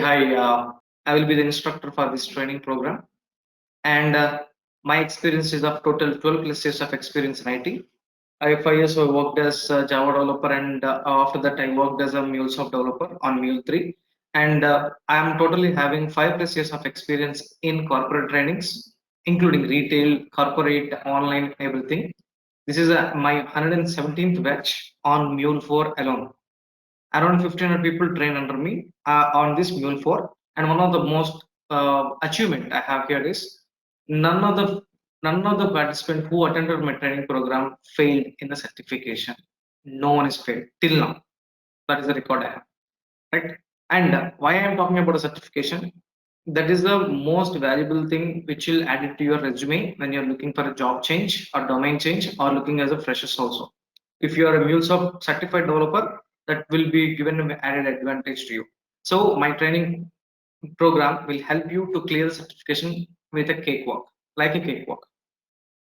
Hi, I will be the instructor for this training program, and my experience is of total 12 plus years of experience in IT. I have 5 years I worked as a Java developer, and after that I worked as a MuleSoft developer on Mule 3. And I am totally having 5 plus years of experience in corporate trainings, including retail, corporate, online, everything. This is my 117th batch on Mule 4 alone. Around 1,500 people train under me on this Mule 4. And one of the most achievement I have here is none of the none of the participants who attended my training program failed in the certification. No one is failed till now. That is the record I have, right? And why I am talking about a certification? That is the most valuable thing which will add it to your resume when you're looking for a job change or domain change or looking as a freshers also. If you are a MuleSoft certified developer, that will be given an added advantage to you. So my training program will help you to clear the certification with a cakewalk, like a cakewalk.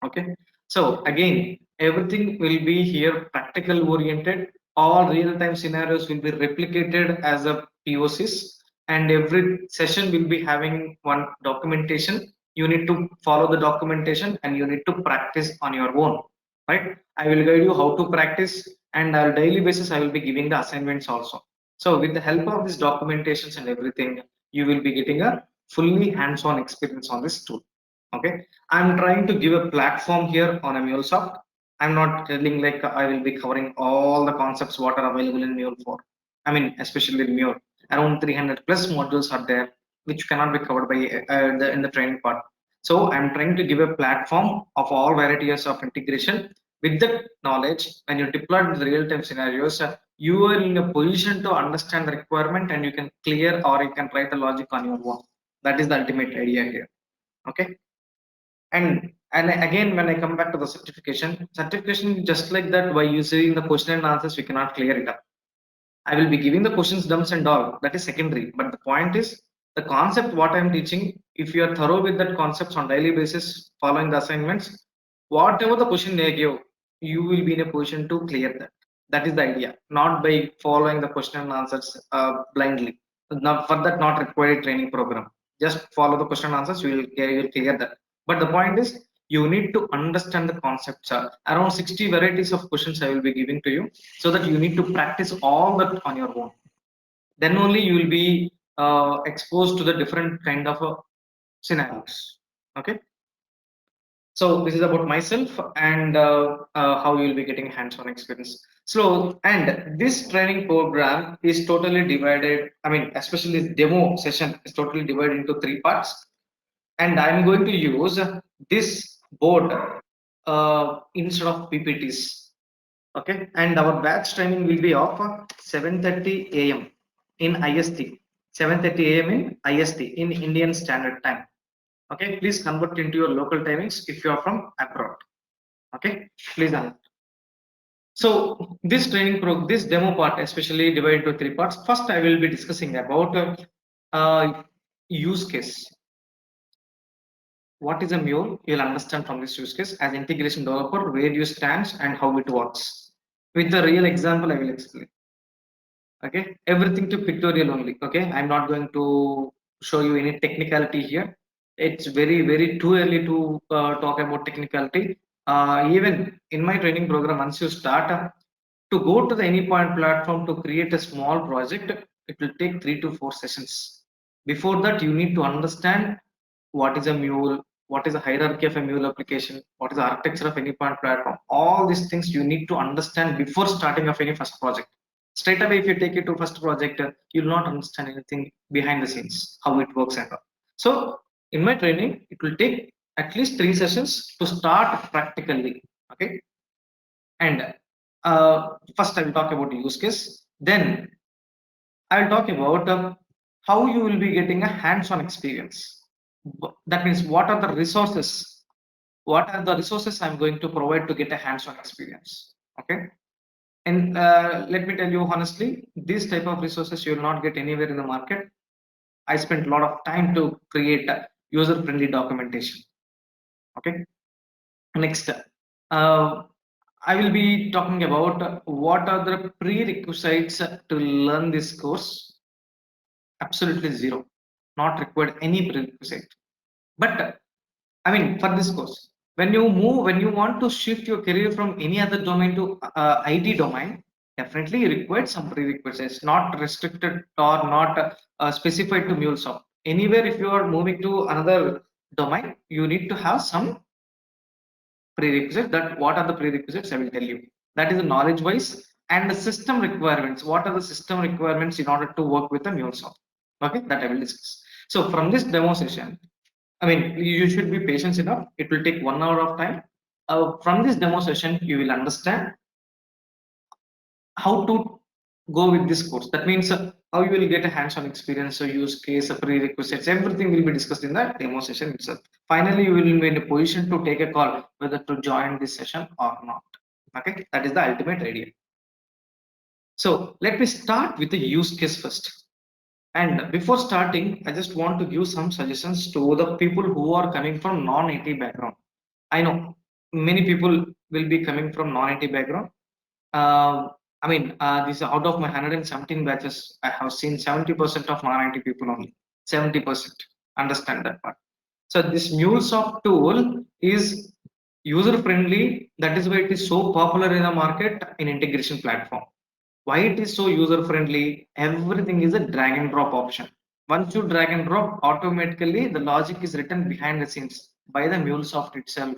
Okay, so again, everything will be here practical oriented. All real-time scenarios will be replicated as a POCs, and every session will be having one documentation. You need to follow the documentation and you need to practice on your own, right? I will guide you how to practice, and on a daily basis I will be giving the assignments also. So with the help of these documentations and everything, you will be getting a fully hands-on experience on this tool. Okay, I'm trying to give a platform here on a MuleSoft. I'm not telling like I will be covering all the concepts what are available in Mule 4. I mean, especially in Mule, around 300 plus modules are there which cannot be covered by in the training part. So I'm trying to give a platform of all varieties of integration. With that knowledge, when you deploy the real-time scenarios, you are in a position to understand the requirement and you can clear or you can write the logic on your own. That is the ultimate idea here. Okay, and again, when I come back to the certification just like that, by using the question and answers we cannot clear it up. I will be giving the questions dumps and all, that is secondary, but the point is the concept what I'm teaching. If you are thorough with that concepts on daily basis following the assignments, whatever the question they give, you will be in a position to clear that. That is the idea, not by following the question and answers blindly. Not for that, not required training program. Just follow the question and answers, you will clear that. But the point is, you need to understand the concepts. Around 60 varieties of questions I will be giving to you, so that you need to practice all that on your own. Then only you will be exposed to the different kind of scenarios. Okay, so this is about myself and how you will be getting hands-on experience. So, and this training program is totally divided. I mean, especially this demo session is totally divided into 3 parts, and I'm going to use this board instead of PPTs. Okay, and our batch timing will be of 7:30 a.m. in IST, 7:30 a.m. in IST, in Indian Standard Time. Okay, please convert into your local timings if you are from abroad. Okay, please answer. So this this demo part especially divided into 3 parts. First, I will be discussing about use case. What is a Mule? You'll understand from this use case. As integration developer, where you stand and how it works. With the real example, I will explain. Okay, everything to pictorial only. Okay, I'm not going to show you any technicality here. It's very too early to talk about technicality. Even in my training program, once you start to go to the AnyPoint platform to create a small project, it will take 3 to 4 sessions. Before that, you need to understand what is a Mule, what is the hierarchy of a Mule application, what is the architecture of AnyPoint platform. All these things you need to understand before starting of any first project. Straight away, if you take it to first project, you will not understand anything behind the scenes, how it works and all. So in my training, it will take at least 3 sessions to start practically. Okay, and first I will talk about the use case. Then I will talk about how you will be getting a hands-on experience. That means what are the resources? What are the resources I'm going to provide to get a hands-on experience? Okay. And let me tell you honestly, this type of resources you will not get anywhere in the market. I spent a lot of time to create a user-friendly documentation. Okay. Next, I will be talking about what are the prerequisites to learn this course. Absolutely zero. Not required any prerequisite. But I mean, for this course, when you want to shift your career from any other domain to IT domain, definitely you require some prerequisites, not restricted or not specified to MuleSoft. Anywhere, if you are moving to another domain, you need to have some prerequisites. That what are the prerequisites? I will tell you. That is the knowledge wise and the system requirements. What are the system requirements in order to work with the MuleSoft? Okay, that I will discuss. So from this demo session, I mean, you should be patient enough. It will take 1 hour of time. From this demo session, you will understand how to go with this course. That means how you will get a hands-on experience, so use case, prerequisites, everything will be discussed in the demo session itself. Finally, you will be in a position to take a call whether to join this session or not. Okay, that is the ultimate idea. So let me start with the use case first. And before starting, I just want to give some suggestions to the people who are coming from non-IT background. I know many people will be coming from non-IT background. I mean, this out of my 117 batches, I have seen 70% of non-IT people only. 70%. Understand that part. So this MuleSoft tool is user friendly. That is why it is so popular in the market in integration platform. Why it is so user friendly? Everything is a drag and drop option. Once you drag and drop, automatically the logic is written behind the scenes by the MuleSoft itself.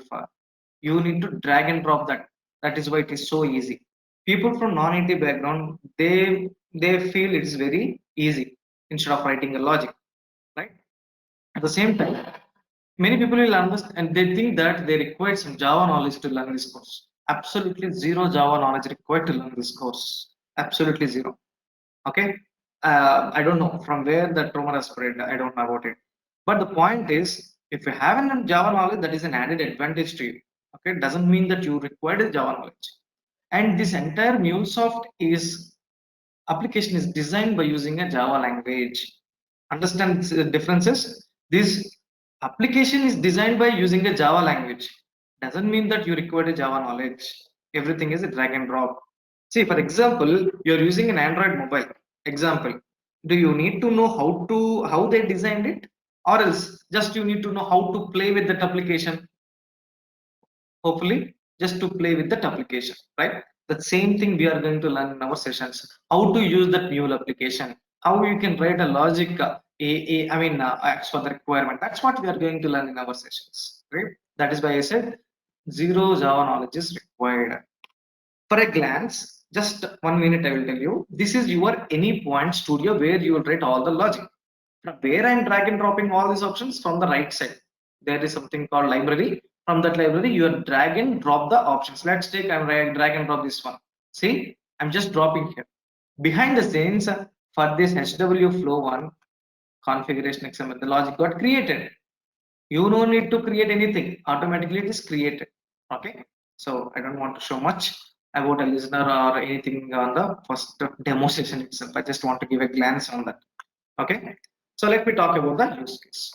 You need to drag and drop that. That is why it is so easy. People from non-IT background, they feel it's very easy instead of writing a logic, right? At the same time, many people will understand and they think that they require some Java knowledge to learn this course. Absolutely zero Java knowledge required to learn this course. Absolutely zero. Okay. I don't know from where that rumor has spread. I don't know about it. But the point is, if you have an Java knowledge, that is an added advantage to you. Okay. It doesn't mean that you require the Java knowledge. And this entire MuleSoft is application is designed by using a Java language. Understand the differences? This application is designed by using a Java language. Doesn't mean that you require a Java knowledge. Everything is a drag and drop. See, for example, you're using an Android mobile. Example, do you need to know how they designed it, or else just you need to know how to play with that application? Hopefully, just to play with that application, right? The same thing we are going to learn in our sessions, how to use that mule application, how you can write a logic I mean acts for the requirement. That's what we are going to learn in our sessions, right? That is why I said zero Java knowledge is required. For a glance, just 1 minute, I will tell you, this is your any point studio where you will write all the logic. From where I'm drag and dropping all these options from the right side, there is something called library. From that library, you are drag and drop the options. Let's take I'm drag and drop this one. See, I'm just dropping here. Behind the scenes, for this HW flow one configuration XML, the logic got created. You no need to create anything, automatically it is created. Okay, so I don't want to show much about a listener or anything on the first demo session itself. I just want to give a glance on that. Okay, so let me talk about the use case.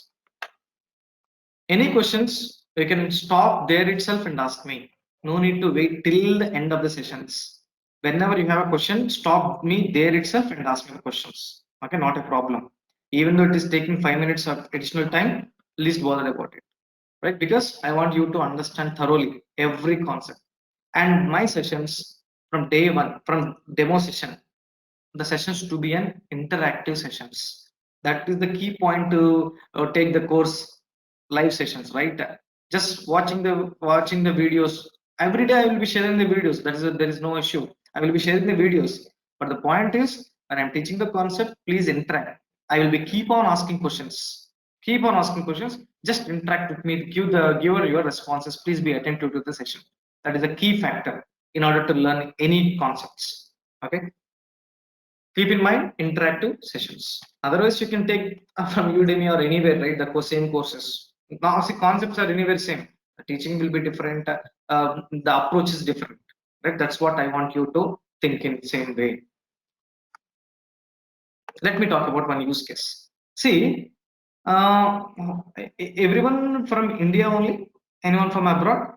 Any questions, you can stop there itself and ask me. No need to wait till the end of the sessions. Whenever you have a question, stop me there itself and ask me the questions. Okay, not a problem. Even though it is taking 5 minutes of additional time, least bother about it, right? Because I want you to understand thoroughly every concept. And my sessions from day one, from demo session, the sessions to be an interactive sessions. That is the key point to take the course live sessions, right? Just watching the videos every day. I will be sharing the videos. There is no issue. I will be sharing the videos. But the point is, when I'm teaching the concept, please interact. I will be keep on asking questions. Keep on asking questions. Just interact with me. Give your responses. Please be attentive to the session. That is a key factor in order to learn any concepts. Okay. Keep in mind interactive sessions. Otherwise, you can take from Udemy or anywhere, right? The same courses. Now, see, concepts are anywhere same. The teaching will be different. The approach is different, right? That's what I want you to think in same way. Let me talk about one use case. See, everyone from India only? Anyone from abroad?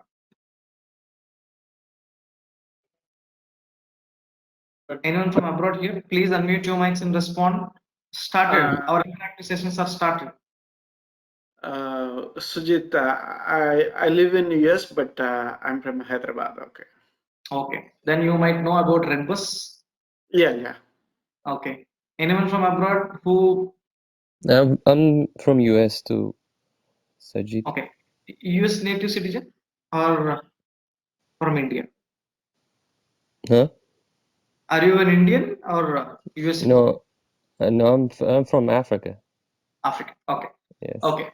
Anyone from abroad here? Please unmute your mics and respond. started. Our interactive sessions are started. Sujit, I live in US, but I'm from Hyderabad. Okay. Okay. Then you might know about Redbus. Yeah. Okay. Anyone from abroad who? I'm from US too, Sajid. Okay. US native citizen or from India? Huh? Are you an Indian or US citizen? No, no, I'm from Africa. African. Okay. Yes. Okay.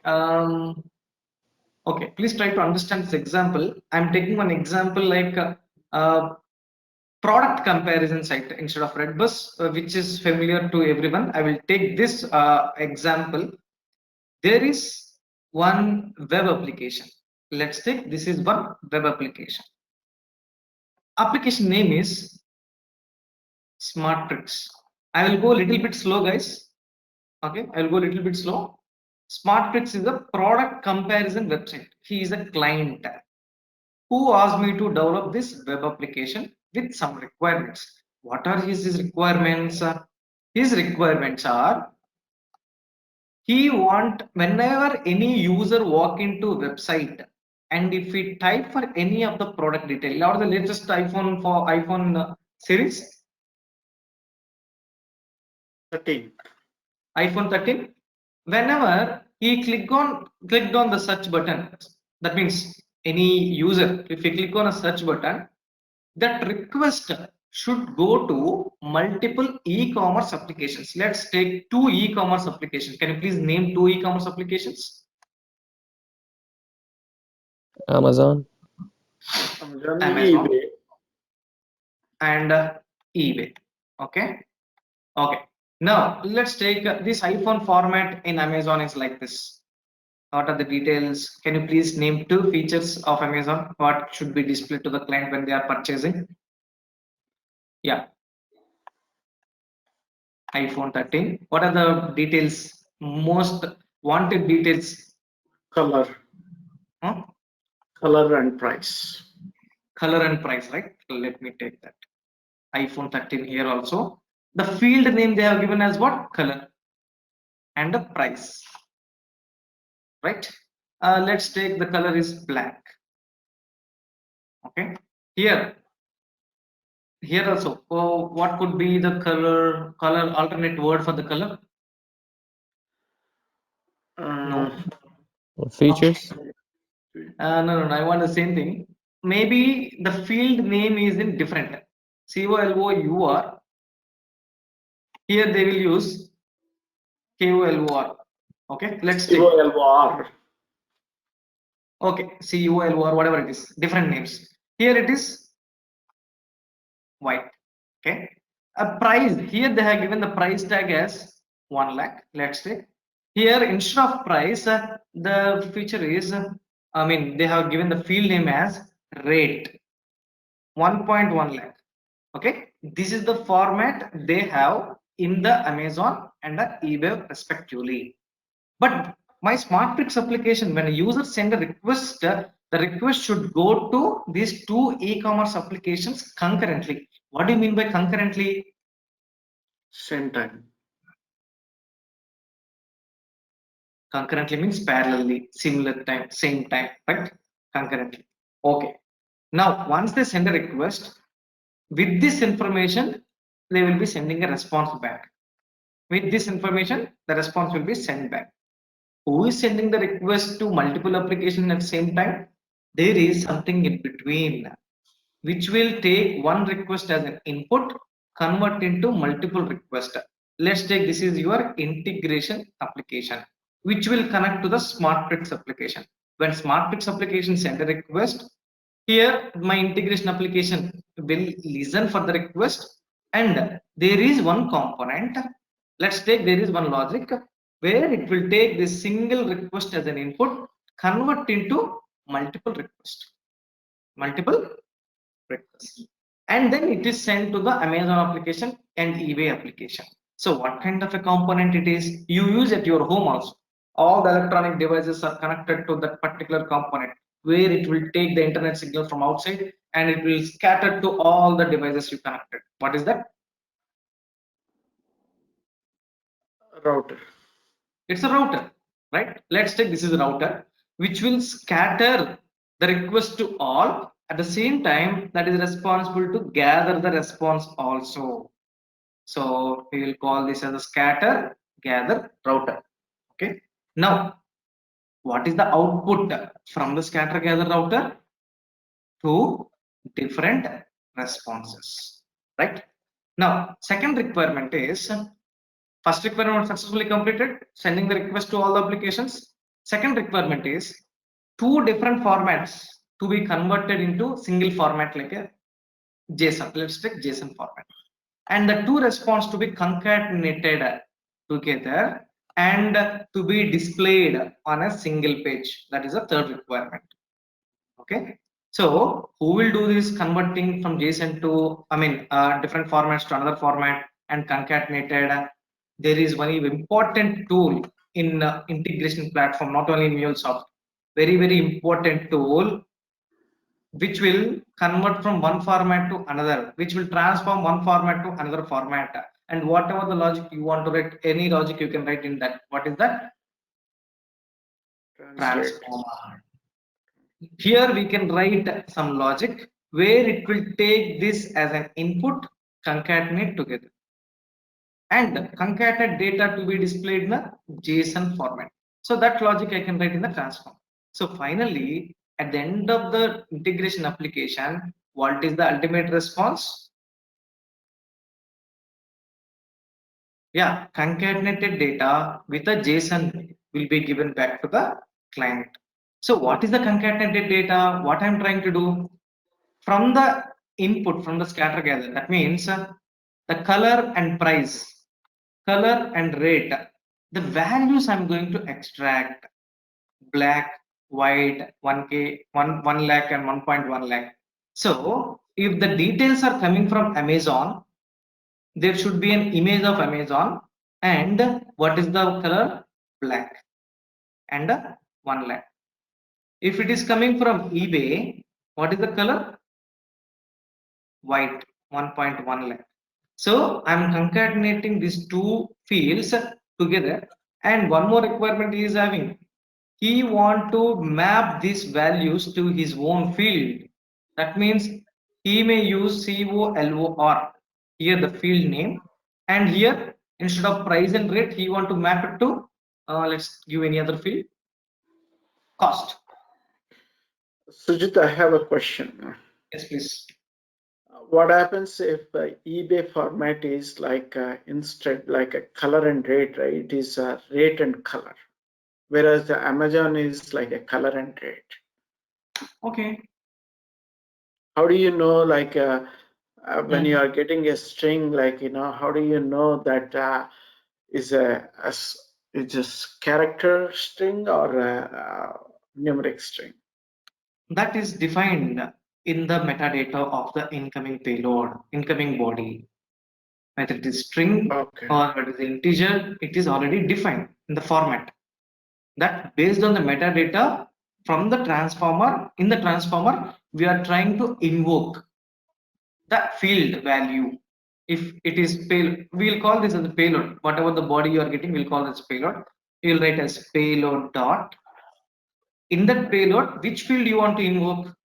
Okay. Please try to understand this example. I'm taking one example like product comparison site instead of Redbus, which is familiar to everyone. I will take this example. There is one web application. Let's take this is one web application. Application name is SmartTricks. I will go a little bit slow, guys. Okay, I will go a little bit slow. SmartTricks is a product comparison website. He is a client who asked me to develop this web application with some requirements. What are his requirements? His requirements are he want whenever any user walk into website and if we type for any of the product detail or the latest iPhone for iPhone series 13. iPhone 13, whenever he clicked on the search button, that means any user if he click on a search button, that request should go to multiple e-commerce applications. Let's take two e-commerce applications. Can you please name two e-commerce applications? Amazon. Amazon, Amazon eBay. and eBay. Okay. Now let's take this iPhone format in Amazon is like this. What are the details? Can you please name two features of Amazon? What should be displayed to the client when they are purchasing? Yeah, iPhone 13. What are the details? Most wanted details? Color. Huh? Color and price. Color and price, right? Let me take that. iPhone 13 here also. The field name they have given as what? Color and the price, right? Let's take the color is black. Okay. Here also. Oh, what could be the color alternate word for the color? No. Features. No. I want the same thing. Maybe the field name is in different. COLOUR. Here they will use KOLOR. Okay, let's take. COLOR. Okay, COLOR, whatever it is, different names. Here it is white. Okay, a price. Here they have given the price tag as 1 lakh. Let's take. Here instead of price, the feature is. I mean, they have given the field name as rate. 1.1 lakh. Okay, this is the format they have in the Amazon and the eBay respectively. But my SmartPix application, when a user send a request, the request should go to these two e-commerce applications concurrently. What do you mean by concurrently? Same time. Concurrently means parallelly, similar time, same time, right? Concurrently. Okay. Now, once they send a request, with this information, they will be sending a response back. With this information, the response will be sent back. Who is sending the request to multiple applications at the same time? There is something in between which will take one request as an input, convert into multiple requests. Let's take this is your integration application, which will connect to the SmartPix application. When SmartPix application send a request, here my integration application will listen for the request, and there is one component. Let's take there is one logic where it will take this single request as an input, convert into multiple requests. Multiple request, and then it is sent to the Amazon application and eBay application. So what kind of a component it is you use at your home also? All the electronic devices are connected to that particular component where it will take the internet signal from outside and it will scatter to all the devices you connected. What is that? Router. It's a router, right? Let's take this is a router which will scatter the request to all at the same time that is responsible to gather the response also. So we will call this as a scatter gather router. Okay. Now, what is the output from the scatter gather router? Two different responses, right? Now, second requirement is first requirement successfully completed, sending the request to all the applications. Second requirement is two different formats to be converted into single format like a JSON. Let's take JSON format. And the two response to be concatenated together and to be displayed on a single page. That is a third requirement. Okay. So who will do this converting from JSON to, different formats to another format and concatenated? There is one important tool in integration platform, not only in MuleSoft, very, very important tool which will convert from one format to another, which will transform one format to another format. And whatever the logic you want to write, any logic you can write in that. What is that? Transformer. Here we can write some logic where it will take this as an input, concatenate together, and concatenate data to be displayed in the JSON format. So that logic I can write in the transform. So finally, at the end of the integration application, what is the ultimate response? Yeah, concatenated data with a JSON will be given back to the client. So what is the concatenated data? What I'm trying to do? From the input, from the scatter gather, that means the color and price, color and rate, the values I'm going to extract, black, white, 1K, 1 lakh and 1.1 lakh. So if the details are coming from Amazon, there should be an image of Amazon and what is the color? Black and 1 lakh. If it is coming from eBay, what is the color? White, 1.1 lakh. So I'm concatenating these two fields together, and one more requirement he is having. He want to map these values to his own field. That means he may use COLOR here the field name, and here instead of price and rate he want to map it to let's give any other field, cost. Sujit, I have a question. Yes, please. What happens if eBay format is like instead like a color and rate, right? It is rate and color, whereas the Amazon is like a color and rate. Okay. How do you know, like when you are getting a string, like how do you know that is it's just character string or a numeric string? That is defined in the metadata of the incoming payload, incoming body. Whether it is string or whether it is integer, it is already defined in the format. That based on the metadata from the transformer, in the transformer, we are trying to invoke the field value. If it is payload, we'll call this as the payload. Whatever the body you are getting, we'll call this payload. You'll write as payload dot. In that payload, which field you want to invoke?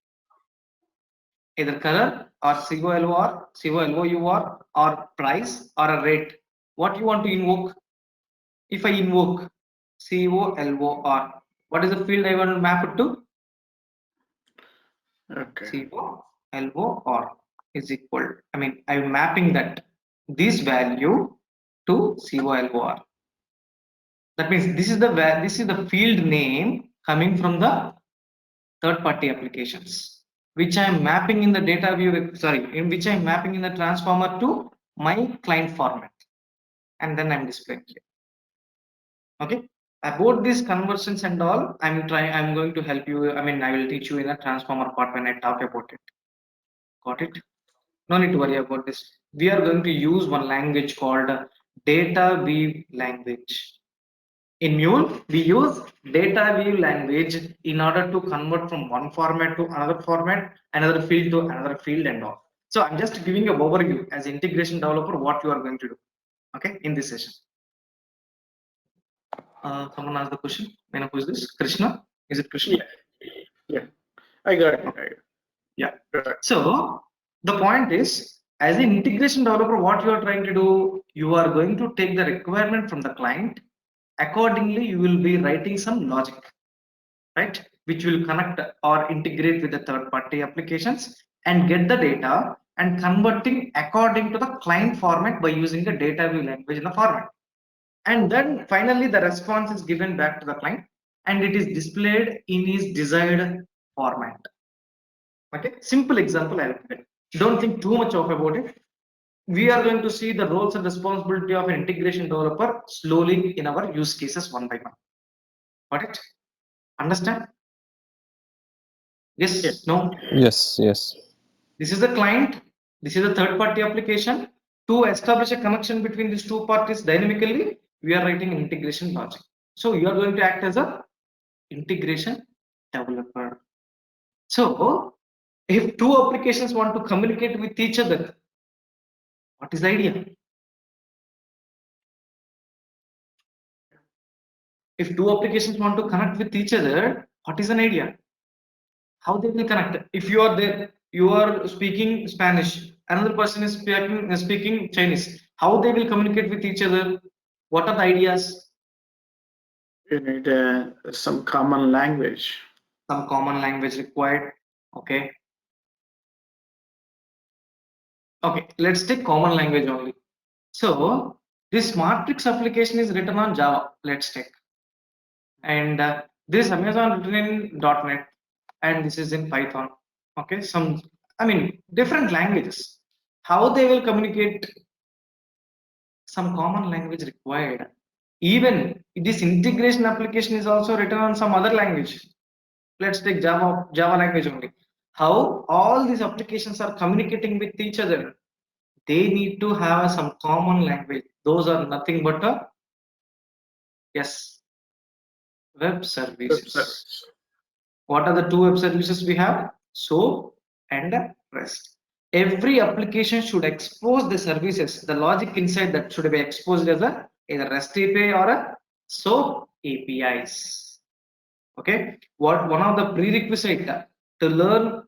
Either color or COLOR or price or a rate. What you want to invoke? If I invoke COLOR, what is the field I want to map it to? Okay. COLOR is equal. I'm mapping that this value to COLOR. That means this is the field name coming from the third-party applications, which I am mapping in the data view, in which I am mapping in the transformer to my client format, and then I'm displaying here. Okay. About these conversions and all, I'm going to help you. I will teach you in the transformer part when I talk about it. Got it? No need to worry about this. We are going to use one language called data view language. In Mule, we use data view language in order to convert from one format to another format, another field to another field and all. So I'm just giving you an overview as integration developer what you are going to do, okay, in this session. Someone asked the question. May I know who is this? Krishna? Is it Krishna? Yeah. I got it. Yeah. Got it. So the point is, as an integration developer, what you are trying to do, you are going to take the requirement from the client. Accordingly, you will be writing some logic, right, which will connect or integrate with the third-party applications and get the data and converting according to the client format by using the data view language in the format. And then finally, the response is given back to the client and it is displayed in his desired format. Okay, simple example I will give. Don't think too much of about it. We are going to see the roles and responsibility of an integration developer slowly in our use cases one by one. Got it? Understand? Yes, Yes. no? Yes, yes. This is the client, this is a third party application. To establish a connection between these two parties dynamically, we are writing an integration logic. So you are going to act as a integration developer. So if two applications want to communicate with each other, what is the idea? If two applications want to connect with each other, what is an idea? How they will connect? If you are there, you are speaking Spanish, another person is speaking Chinese. How they will communicate with each other? What are the ideas? You need some common language. Some common language required. Okay. Okay, let's take common language only. So this matrix application is written on Java. Let's take. And this Amazon written in .NET, and this is in Python. Okay, different languages. How they will communicate? Some common language required. Even this integration application is also written on some other language. Let's take Java language only. How all these applications are communicating with each other? They need to have some common language. Those are nothing but a web services. What are the two web services we have? SOAP and REST. Every application should expose the services, the logic inside that should be exposed as a either REST API or a SOAP APIs. Okay, one of the prerequisite to learn,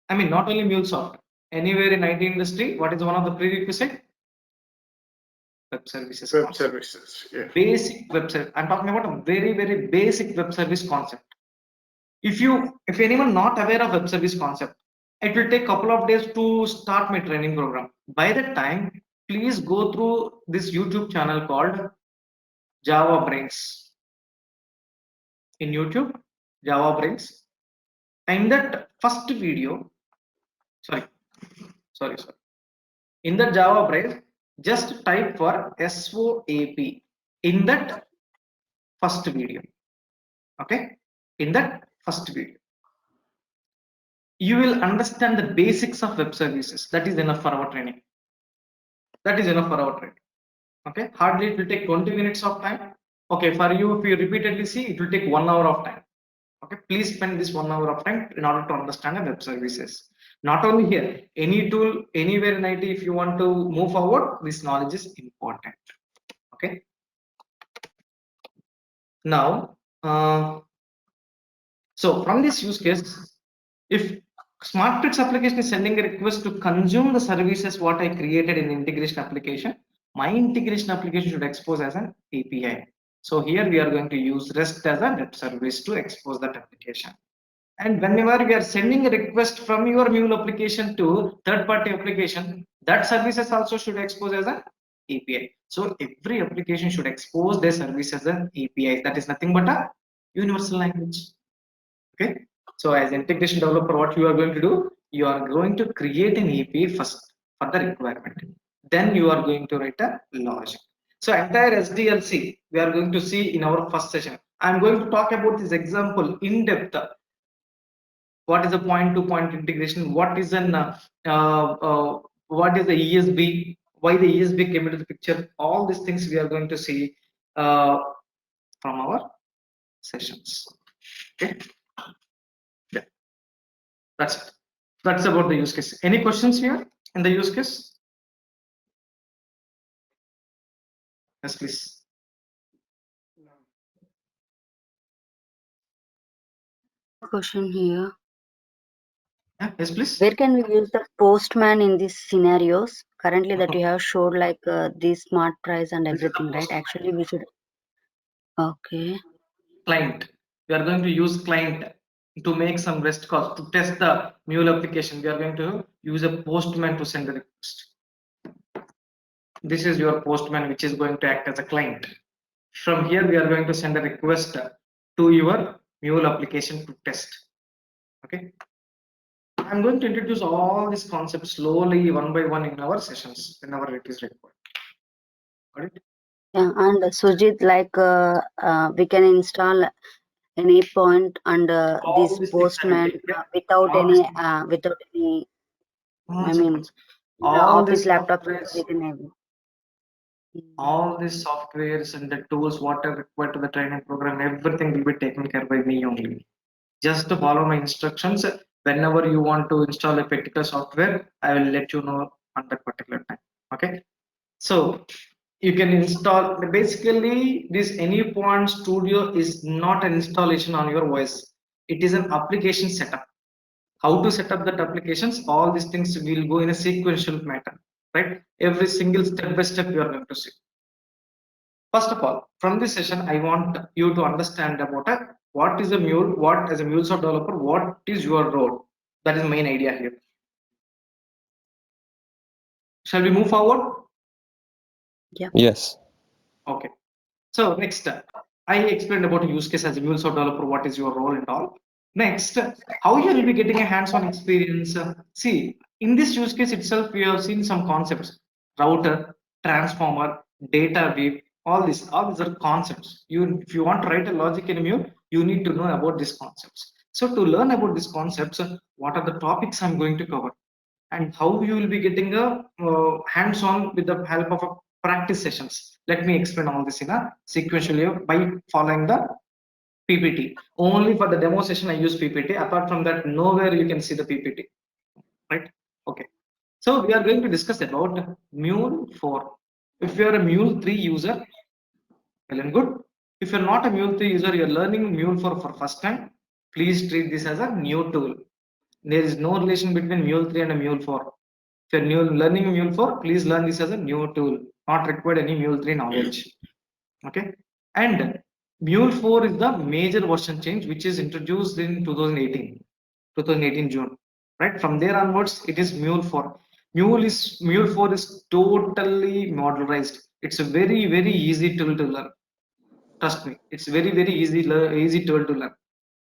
not only MuleSoft, anywhere in IT industry, what is one of the prerequisite? Web services. Web services. Yeah. Basic web service. I'm talking about a very, very basic web service concept. If anyone not aware of web service concept, it will take couple of days to start my training program. By that time, please go through this YouTube channel called Java Brains. In YouTube, Java Brains. In that first video, sorry. In the Java Brains, just type for SOAP in that first video. Okay, in that first video. You will understand the basics of web services. That is enough for our training. Okay, hardly it will take 20 minutes of time. Okay, for you, if you repeatedly see, it will take 1 hour of time. Okay, please spend this 1 hour of time in order to understand the web services. Not only here, any tool, anywhere in IT, if you want to move forward, this knowledge is important. Okay. Now, so from this use case, if SmartTricks application is sending a request to consume the services what I created in integration application, my integration application should expose as an API. So here we are going to use REST as a web service to expose that application. And whenever we are sending a request from your Mule application to third-party application, that services also should expose as an API. So every application should expose their service as an API. That is nothing but a universal language. Okay. So as integration developer, what you are going to do, you are going to create an API first for the requirement. Then you are going to write a logic. So entire Sdlc, we are going to see in our first session. I'm going to talk about this example in depth. What is the point-to-point integration? What is what is the ESB? Why the ESB came into the picture? All these things we are going to see from our sessions. Okay. Yeah. That's it. That's about the use case. Any questions here in the use case? Yes, please. Question here. Yes, please. Where can we use the postman in these scenarios? Currently that you have showed like the smart price and This is the everything, right? postman. Actually we should, okay. Client. We are going to use client to make some rest calls to test the mule application. We are going to use a postman to send a request. This is your postman, which is going to act as a client. From here, we are going to send a request to your mule application to test. Okay. I'm going to introduce all these concepts slowly, one by one, in our sessions whenever it is required. Got it? Yeah, and Sujit, like we can install any point under All this these things I will postman take care. without All these any things. I One second, mean one second. the All office these laptops softwares, we can have. all these softwares and the tools, what are required to the training program, everything will be taken care by me only. Just to follow my instructions. Whenever you want to install a particular software, I will let you know on that particular time. Okay. So you can install basically this AnyPoint Studio is not an installation on your OS. It is an application setup. How to set up that applications, all these things will go in a sequential matter, right? Every single step by step you are going to see. First of all, from this session, I want you to understand about what is a mule, what as a MuleSoft developer, what is your role. That is the main idea here. Shall we move forward? Yeah. Yes. Okay. So next, I explained about use case as a MuleSoft developer, what is your role and all. Next, how you will be getting a hands-on experience. See, in this use case itself, we have seen some concepts: router, transformer, data weave. All these are concepts. If you want to write a logic in a Mule, you need to know about these concepts. So to learn about these concepts, what are the topics I'm going to cover, and how you will be getting a hands-on with the help of a practice sessions. Let me explain all this in a sequential way by following the PPT. Only for the demo session I use PPT. Apart from that, nowhere you can see the PPT. Right? Okay. So we are going to discuss about Mule 4. If you are a Mule 3 user, well and good. If you're not a Mule 3 user, you're learning Mule 4 for first time, please treat this as a new tool. There is no relation between Mule 3 and a Mule 4. If you're learning Mule 4, please learn this as a new tool, not required any Mule 3 knowledge. Okay. And Mule 4 is the major version change which is introduced in 2018 June. Right. From there onwards, it is Mule 4. Mule 4 is totally modularized. It's a very, very easy tool to learn. Trust me, it's very, very easy tool to learn,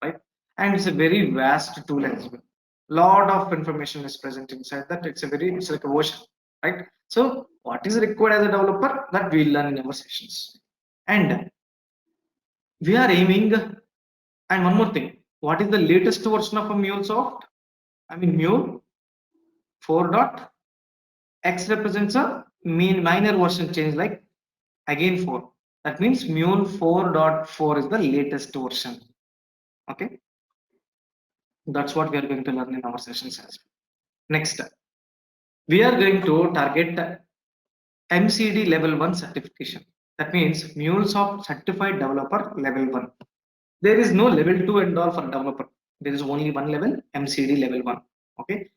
right? And it's a very vast tool as well. Lot of information is present inside that. It's like a ocean, right? So what is required as a developer, that we'll learn in our sessions. And we are aiming, and one more thing, what is the latest version of a MuleSoft? I mean Mule 4. X represents a minor version change, like again 4. That means Mule 4.4 is the latest version. Okay, that's what we are going to learn in our sessions as well. Next, we are going to target MCD level 1 certification. That means MuleSoft certified developer level 1. There is no level 2 and all for developer. There is only one level, MCD level 1. Okay,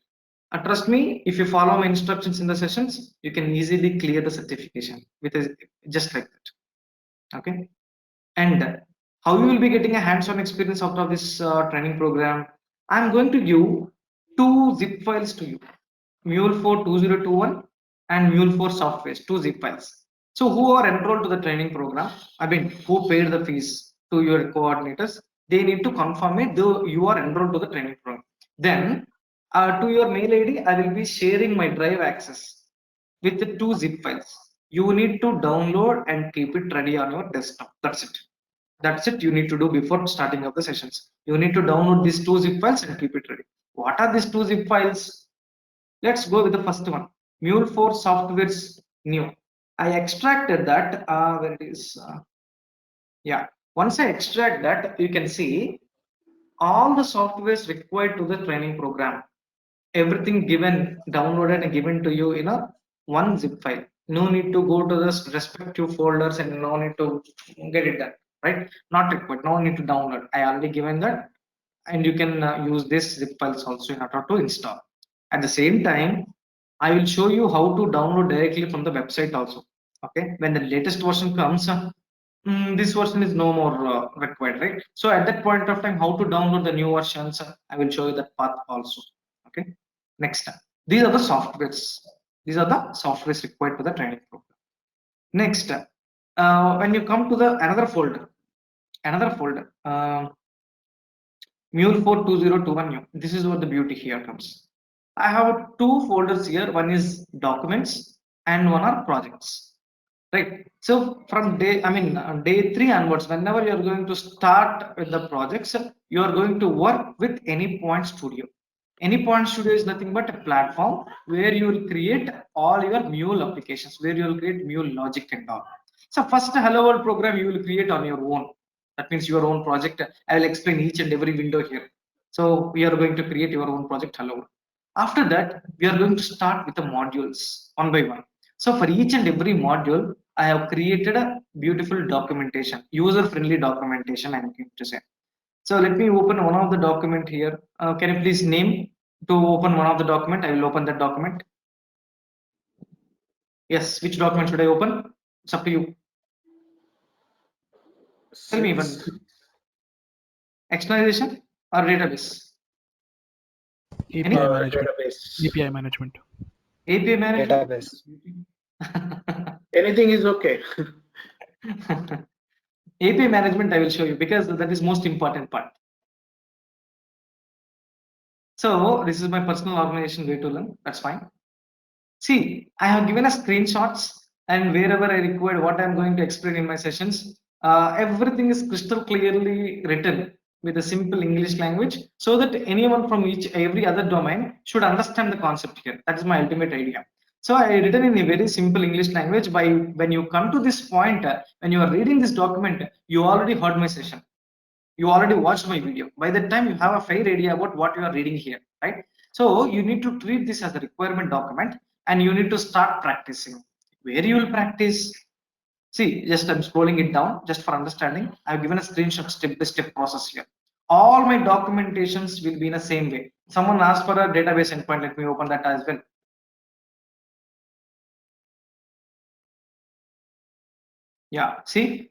trust me, if you follow my instructions in the sessions, you can easily clear the certification with just like that. Okay. And how you will be getting a hands-on experience out of this training program, I'm going to give two zip files to you: Mule4 2021 and Mule4 softwares, two zip files. So who are enrolled to the training program, I mean who paid the fees to your coordinators, they need to confirm it though you are enrolled to the training program. Then to your mail ID, I will be sharing my drive access with the two zip files. You need to download and keep it ready on your desktop. That's it. That's it you need to do before starting of the sessions. You need to download these two zip files and keep it ready. What are these two zip files? Let's go with the first one. Mule4 softwares new. I extracted that. Where it is? Yeah. Once I extract that, you can see all the softwares required to the training program. Everything given, downloaded and given to you in a one zip file. No need to go to the respective folders and no need to get it done, right? Not required. No need to download. I already given that. and you can use this zip files also in order to install. At the same time, I will show you how to download directly from the website also. Okay, when the latest version comes, this version is no more required, right? So at that point of time, how to download the new versions, I will show you that path also. Okay, next, these are the softwares. These are the softwares required for the training program. Next, when you come to the another folder, Mule 42021 new. This is what the beauty here comes. I have two folders here. One is documents and one are projects. Right. So from day, day 3 onwards, whenever you are going to start with the projects, you are going to work with AnyPoint Studio. AnyPoint Studio is nothing but a platform where you will create all your Mule applications, where you will create Mule logic and all. So first Hello World program you will create on your own. That means your own project. I will explain each and every window here. So we are going to create your own project Hello World. After that, we are going to start with the modules one by one. So for each and every module, I have created a beautiful documentation, user-friendly documentation, I'm going to say. So let me open one of the document here. Can you please name to open one of the document? I will open that document. Yes, which document should I open? It's up to you. Tell me one. Externalization or database? API management. Database. API management. API management. Database. Anything is okay. API management I will show you because that is most important part. So this is my personal organization way to learn. That's fine. See, I have given a screenshots and wherever I required what I'm going to explain in my sessions, everything is crystal clearly written with a simple English language so that anyone from every other domain should understand the concept here. That is my ultimate idea. So I written in a very simple English language. By when you come to this point, when you are reading this document, you already heard my session. You already watched my video. By that time, you have a fair idea about what you are reading here, right? So you need to treat this as a requirement document and you need to start practicing. Where you will practice? See, just I'm scrolling it down just for understanding. I've given a screenshot step-by-step process here. All my documentations will be in the same way. Someone asked for a database endpoint. Let me open that as well. Yeah, see,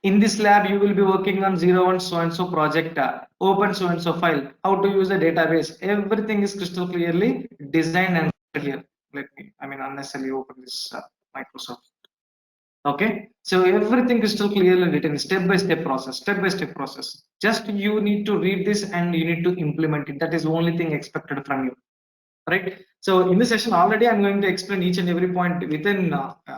in this lab you will be working on 01 so and so project, open so and so file, how to use a database. Everything is crystal clearly designed and clear. Let me unnecessarily open this Microsoft. Okay, so everything crystal clearly written, step by step process. Just you need to read this and you need to implement it. That is the only thing expected from you, right? So in this session already I'm going to explain each and every point within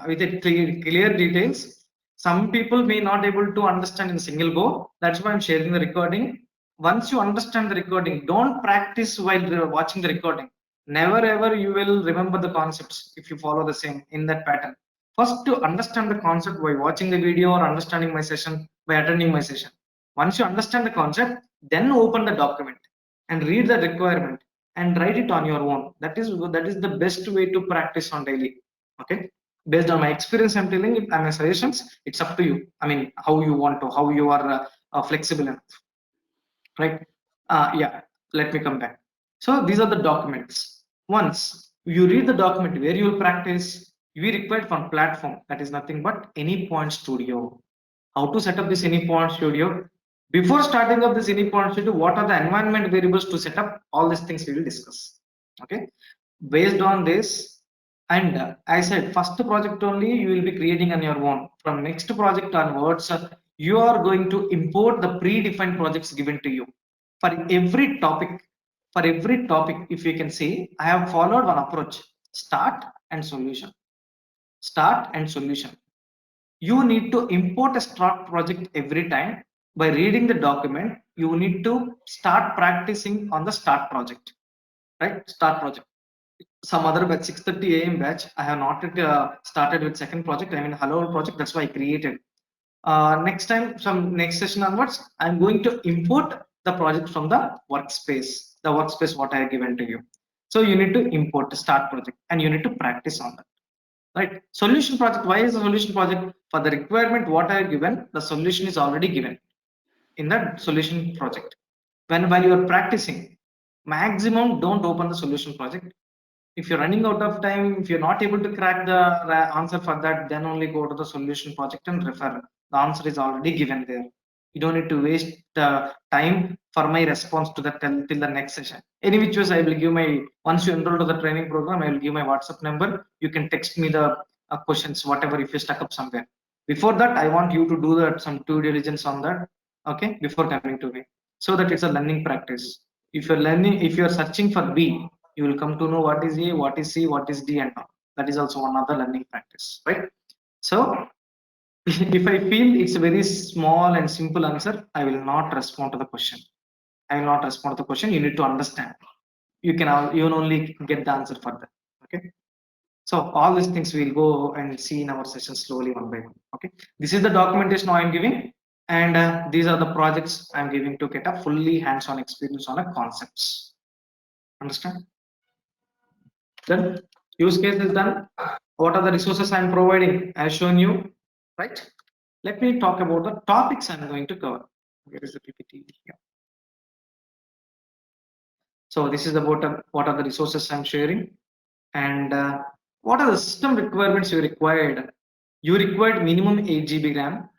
with a clear details. Some people may not able to understand in single go. That's why I'm sharing the recording. Once you understand the recording, don't practice while watching the recording. Never ever you will remember the concepts if you follow the same in that pattern. First, to understand the concept by watching the video or understanding my session by attending my session. Once you understand the concept, then open the document and read the requirement and write it on your own. That is the best way to practice on daily. Okay, based on my experience I'm telling it, my suggestions, it's up to you. How you want to, how you are flexible enough, right? Yeah, let me come back. So these are the documents. Once you read the document where you will practice, we require from platform that is nothing but AnyPoint Studio. How to set up this AnyPoint Studio? Before starting up this AnyPoint Studio, what are the environment variables to set up? All these things we will discuss. Okay, based on this, and I said first project only you will be creating on your own. From next project onwards, you are going to import the predefined projects given to you. For every topic, if you can see, I have followed one approach: start and solution. Start and solution. You need to import a start project every time. By reading the document, you need to start practicing on the start project, right? Start project. Some other batch, 6:30 a.m. batch, I have not started with second project. Hello World project. That's why I created. Next time, some next session onwards, I'm going to import the project from the workspace. The workspace what I have given to you. So you need to import the start project and you need to practice on that. Right, solution project. Why is the solution project? For the requirement what I have given, the solution is already given in that solution project. while you are practicing, maximum don't open the solution project. If you're running out of time, if you're not able to crack the answer for that, then only go to the solution project and refer. The answer is already given there. You don't need to waste the time for my response to that till the next session. Any which ways, I will give my, once you enroll to the training program, I will give my WhatsApp number. You can text me the questions, whatever, if you stuck up somewhere. Before that, I want you to do that some due diligence on that, okay, before coming to me, so that it's a learning practice. If you're learning, if you're searching for B, you will come to know what is A, what is C, what is D, and all. That is also one other learning practice, right? So if I feel it's a very small and simple answer, I will not respond to the question. I will not respond to the question. You need to understand. You can only get the answer for that. Okay. So all these things we'll go and see in our session slowly one by one. Okay. This is the documentation I'm giving, and these are the projects I'm giving to get a fully hands-on experience on the concepts. Understand? Then use case is done. What are the resources I'm providing? I've shown you, right? Let me talk about the topics I'm going to cover. Where is the PPT here? So this is about what are the resources I'm sharing, and what are the system requirements you required. You required minimum 8 GB RAM,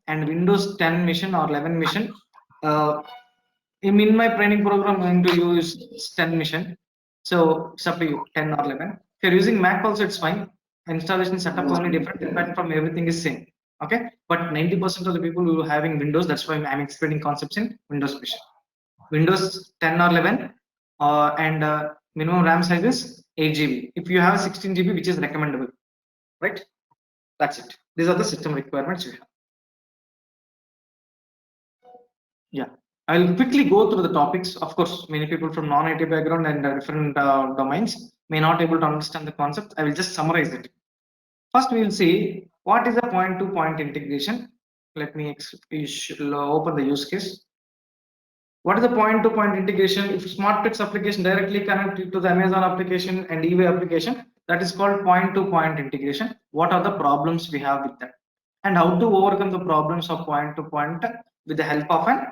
and Windows 10 mission or 11 mission. In my training program, I'm going to use 10 mission. So it's up to you, 10 or 11. If you're using Mac also, it's fine. Installation setup only different, apart from everything is same. Okay, but 90% of the people who are having Windows, that's why I'm explaining concepts in Windows mission. Windows 10 or 11, and minimum RAM size is 8 GB. If you have 16 GB, which is recommendable, right? That's it. These are the system requirements you have. Yeah, I'll quickly go through the topics. Of course, many people from non-IT background and different domains may not able to understand the concept. I will just summarize it. First, we will see what is a point-to-point integration. Let me open the use case. What is the point-to-point integration? If SmartPix application directly connected to the Amazon application and eBay application, that is called point-to-point integration. What are the problems we have with that? And how to overcome the problems of point-to-point with the help of an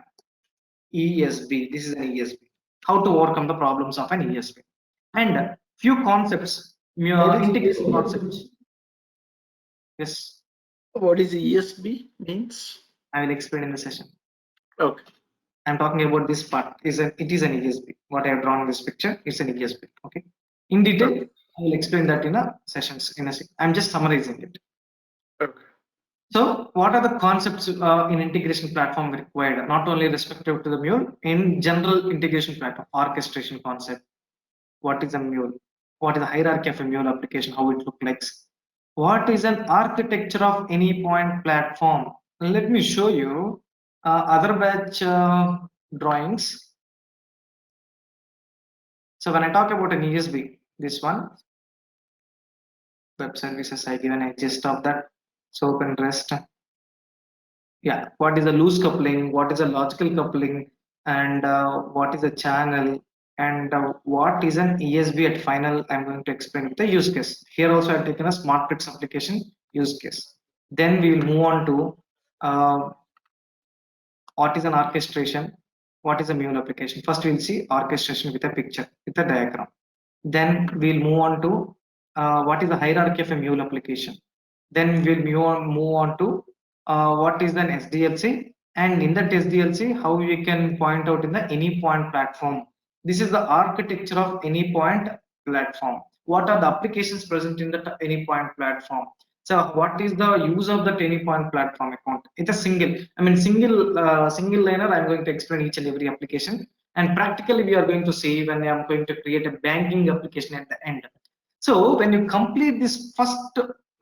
ESB. This is an ESB. How to overcome the problems of an ESB. And few concepts, integration concepts. Yes. What is ESB means? I will explain in the session. Okay. I'm talking about this part. It is an ESB. What I have drawn in this picture is an ESB. Okay. In detail, Okay. I will explain that in a sessions. I'm just summarizing it. Okay. So, what are the concepts in integration platform required? Not only respective to the Mule, in general integration platform, orchestration concept. What is a Mule? What is the hierarchy of a Mule application? How it looks like? What is an architecture of any point platform? Let me show you other batch drawings. So when I talk about an ESB, this one, web services, I given a gist of that. SOAP and REST. Yeah, what is a loose coupling? What is a logical coupling? And what is a channel? And what is an ESB at final? I'm going to explain with the use case. Here also I've taken a SmartPix application use case. Then we will move on to what is an orchestration, what is a Mule application. First we'll see orchestration with a picture, with a diagram. Then we'll move on to what is the hierarchy of a Mule application. Then we'll move on to what is an Sdlc, and in that Sdlc, how we can point out in the any point platform. This is the architecture of any point platform. What are the applications present in the any point platform? So what is the use of the any point platform account? It's a single liner. I'm going to explain each and every application, and practically we are going to see when I'm going to create a banking application at the end. So when you complete this first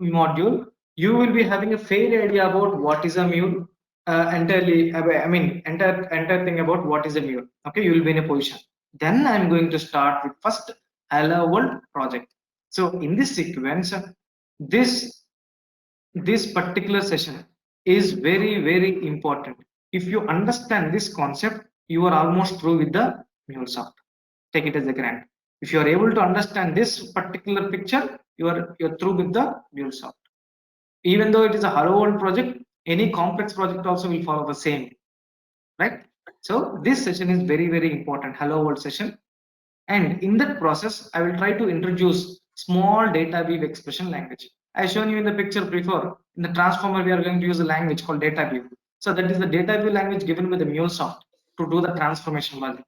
module, you will be having a fair idea about what is a Mule, entire thing about what is a Mule. Okay, you will be in a position. Then I'm going to start with first Hello World project. So in this sequence, this particular session is very, very important. If you understand this concept, you are almost through with the MuleSoft. Take it as a grant. If you are able to understand this particular picture, you're through with the MuleSoft. Even though it is a Hello World project, any complex project also will follow the same, right? So this session is very, very important, hello world session. And in that process, I will try to introduce small data view expression language. I shown you in the picture before, in the transformer, we are going to use a language called data view. So that is the data view language given by the MuleSoft to do the transformation value.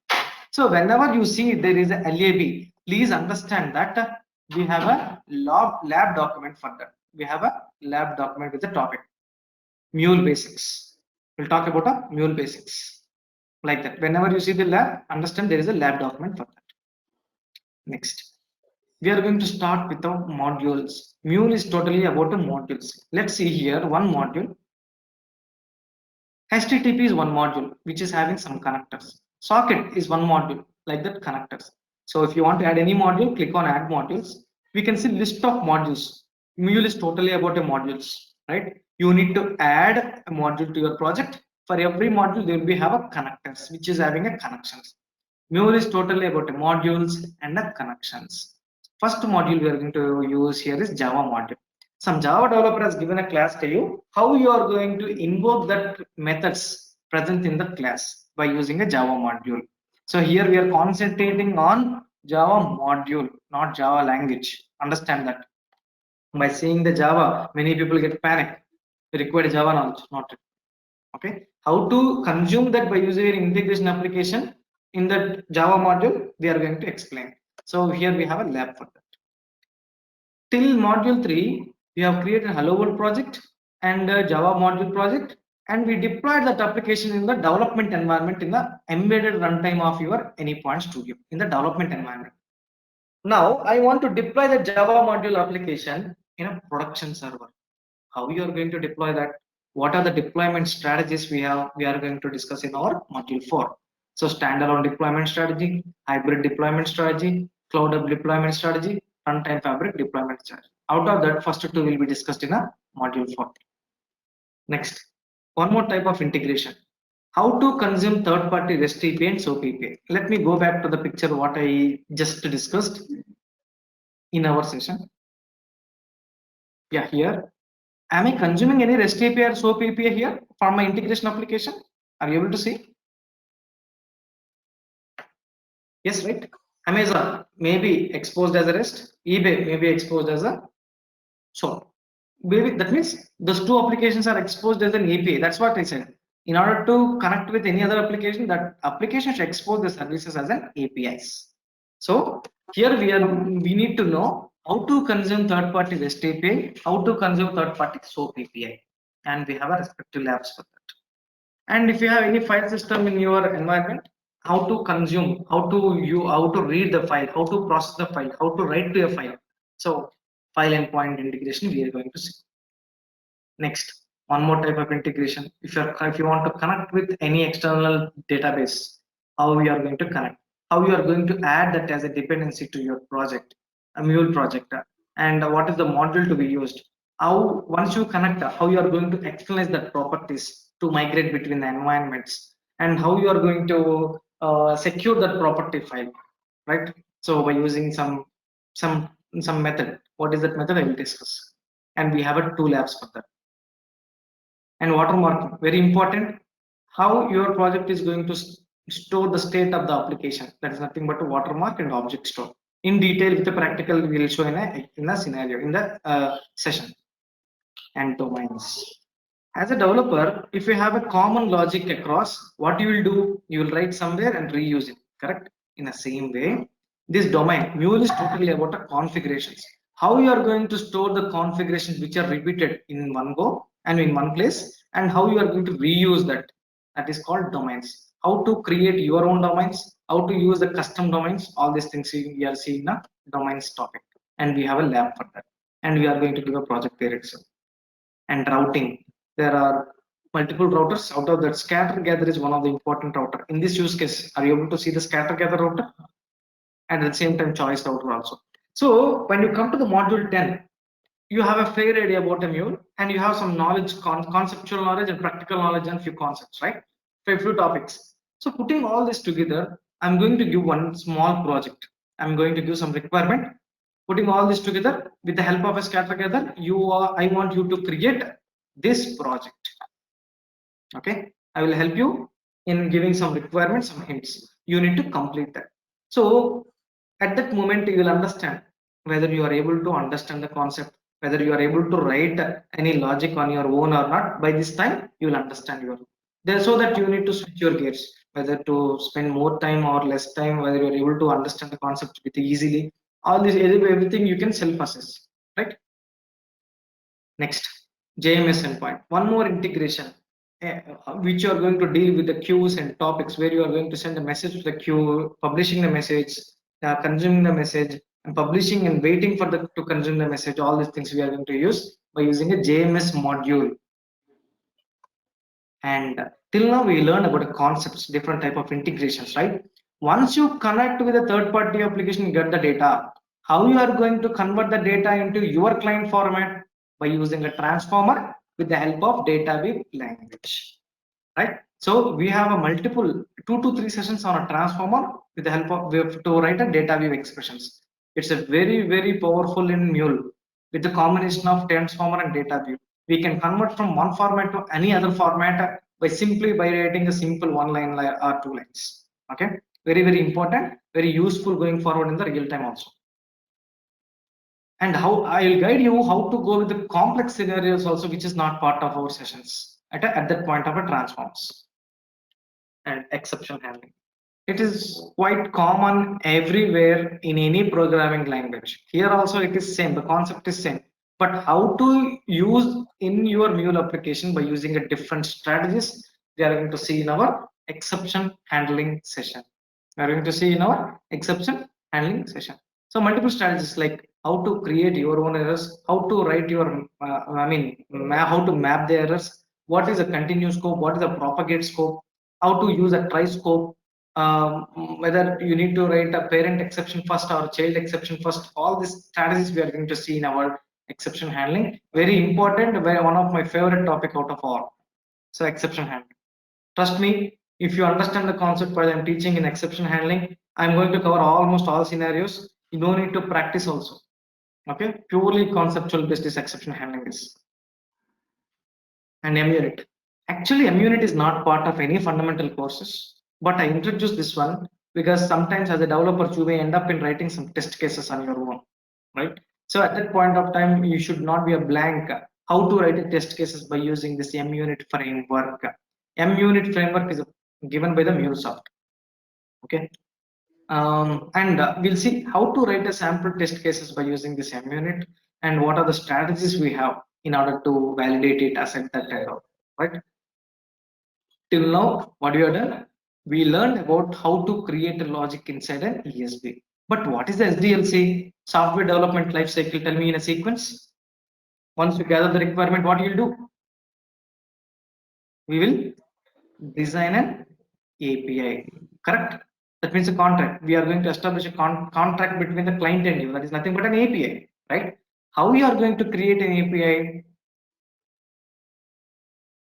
So whenever you see there is a LAB, please understand that we have a lab document for that. We have a lab document with the topic Mule basics. We'll talk about a Mule basics like that. Whenever you see the lab, understand there is a lab document for that. Next, we are going to start with the modules. Mule is totally about the modules. Let's see here one module. HTTP is one module which is having some connectors. Socket is one module like that connectors. So if you want to add any module, click on add modules. We can see list of modules. Mule is totally about the modules, right? You need to add a module to your project. For every module, there will be have a connectors which is having a connections. Mule is totally about the modules and the connections. First module we are going to use here is Java module. Some Java developer has given a class to you how you are going to invoke that methods present in the class by using a Java module. So here we are concentrating on Java module, not Java language. Understand that. By seeing the Java, many people get panic. Required Java knowledge, not it. Okay. How to consume that by using an integration application in the Java module, we are going to explain. So here we have a lab for that. Till module 3, we have created a Hello World project and a Java module project, and we deployed that application in the development environment in the embedded runtime of your Anypoint Studio in the development environment. Now I want to deploy the Java module application in a production server. How you are going to deploy that? What are the deployment strategies we are going to discuss in our module 4. So standalone deployment strategy, hybrid deployment strategy, cloud deployment strategy, runtime fabric deployment strategy. Out of that, first two will be discussed in a module 4. Next, one more type of integration. How to consume third-party REST API and SOAP API. Let me go back to the picture what I just discussed in our session. Yeah, here. Am I consuming any REST API or SOAP API here for my integration application? Are you able to see? Yes, right? Amazon may be exposed as a REST, eBay may be exposed as a SOAP. Maybe that means those two applications are exposed as an API. That's what I said. In order to connect with any other application, that application should expose the services as an APIs. So here we need to know how to consume third-party REST API, how to consume third-party SOAP API, and we have a respective labs for that. And if you have any file system in your environment, how to consume, how to read the file, how to process the file, how to write to a file. So file endpoint integration we are going to see. Next, one more type of integration. If you want to connect with any external database, how we are going to connect, how you are going to add that as a dependency to your project, a Mule project, and what is the module to be used. How once you connect, how you are going to externalize that properties to migrate between the environments, and how you are going to secure that property file, right? So by using some method. What is that method? I will discuss. And we have a 2 labs for that. And watermarking, very important. How your project is going to store the state of the application. That is nothing but a watermark and object store. In detail with the practical, we will show in a scenario in the session. And domains. As a developer, if you have a common logic across, what you will do? You will write somewhere and reuse it. Correct? In the same way, this domain Mule is totally about the configurations. How you are going to store the configurations which are repeated in one go and in one place, and how you are going to reuse that. That is called domains. How to create your own domains, how to use the custom domains, all these things we are seeing the domains topic, and we have a lab for that, and we are going to give a project there itself. And routing, there are multiple routers. Out of that, scatter gather is one of the important router. In this use case, are you able to see the scatter gather router? And at the same time, choice router also. So when you come to the module 10, you have a fair idea about a Mule, and you have some knowledge, conceptual knowledge and practical knowledge and few concepts, right? For a few topics. So putting all this together, I'm going to give one small project. I'm going to give some requirement. Putting all this together with the help of a scatter gather, I want you to create this project. Okay, I will help you in giving some requirements, some hints. You need to complete that. So at that moment, you will understand whether you are able to understand the concept, whether you are able to write any logic on your own or not. By this time, you will understand your there, so that you need to switch your gears, whether to spend more time or less time, whether you are able to understand the concept with easily. All this, everything you can self-assess, right? Next, JMS endpoint. One more integration, which you are going to deal with the queues and topics, where you are going to send a message to the queue, publishing the message, consuming the message, and publishing and waiting for the to consume the message. All these things we are going to use by using a JMS module. And till now we learned about the concepts, different type of integrations, right? Once you connect with a third-party application, you get the data. How you are going to convert the data into your client format? By using a transformer with the help of data-weave language, right? So we have a multiple 2 to 3 sessions on a transformer with the help of we have to write a data-weave expressions. It's a very powerful in Mule with the combination of transformer and data-weave. We can convert from one format to any other format by simply by writing a simple one line or 2 lines. Okay, very important, very useful going forward in the real time also. And how I'll guide you how to go with the complex scenarios also, which is not part of our sessions at that point of a transforms. And exception handling. It is quite common everywhere in any programming language. Here also it is same, the concept is same. But how to use in your Mule application by using a different strategies, we are going to see in our exception handling session. We are going to see in our exception handling session. So multiple strategies like how to create your own errors, how to write your, how to map the errors, what is a continuous scope, what is a propagate scope, how to use a try scope, whether you need to write a parent exception first or child exception first. All these strategies we are going to see in our exception handling. Very important, one of my favorite topic out of all. So exception handling. Trust me, if you understand the concept while I'm teaching in exception handling, I'm going to cover almost all scenarios. You don't need to practice also. Okay, purely conceptual based is exception handling is. And MUnit. Actually, MUnit is not part of any fundamental courses, but I introduced this one because sometimes as a developer, you may end up in writing some test cases on your own, right? So at that point of time, you should not be a blank. How to write a test cases by using this MUnit framework. MUnit framework is given by the MuleSoft. Okay. And we'll see how to write a sample test cases by using this MUnit and what are the strategies we have in order to validate it as at that error, right? Till now, what we have done, we learned about how to create a logic inside an ESB. But what is the SDLC, software development lifecycle? Tell me in a sequence. Once you gather the requirement, what you'll do? We will design an API, correct? That means a contract. We are going to establish a contract between the client and you. That is nothing but an API, right? How we are going to create an API?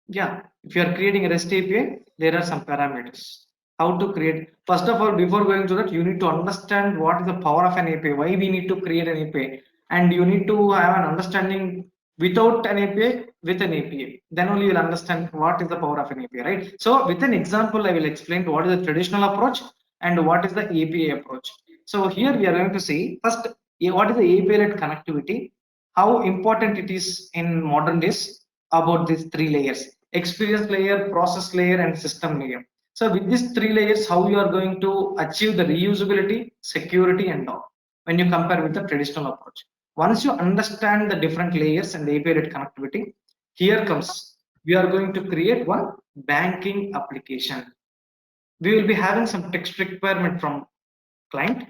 Yeah, if you are creating a REST API, there are some parameters. How to create? First of all, before going to that, you need to understand what is the power of an API, why we need to create an API, and you need to have an understanding without an API, with an API. Then only you'll understand what is the power of an API, right? So with an example, I will explain what is the traditional approach and what is the API approach. So here we are going to see first what is the API-led connectivity, how important it is in modern days about these 3 layers: experience layer, process layer, and system layer. So with these 3 layers, how you are going to achieve the reusability, security, and all when you compare with the traditional approach. Once you understand the different layers and the API-led connectivity, here comes, we are going to create one banking application. We will be having some text requirement from client.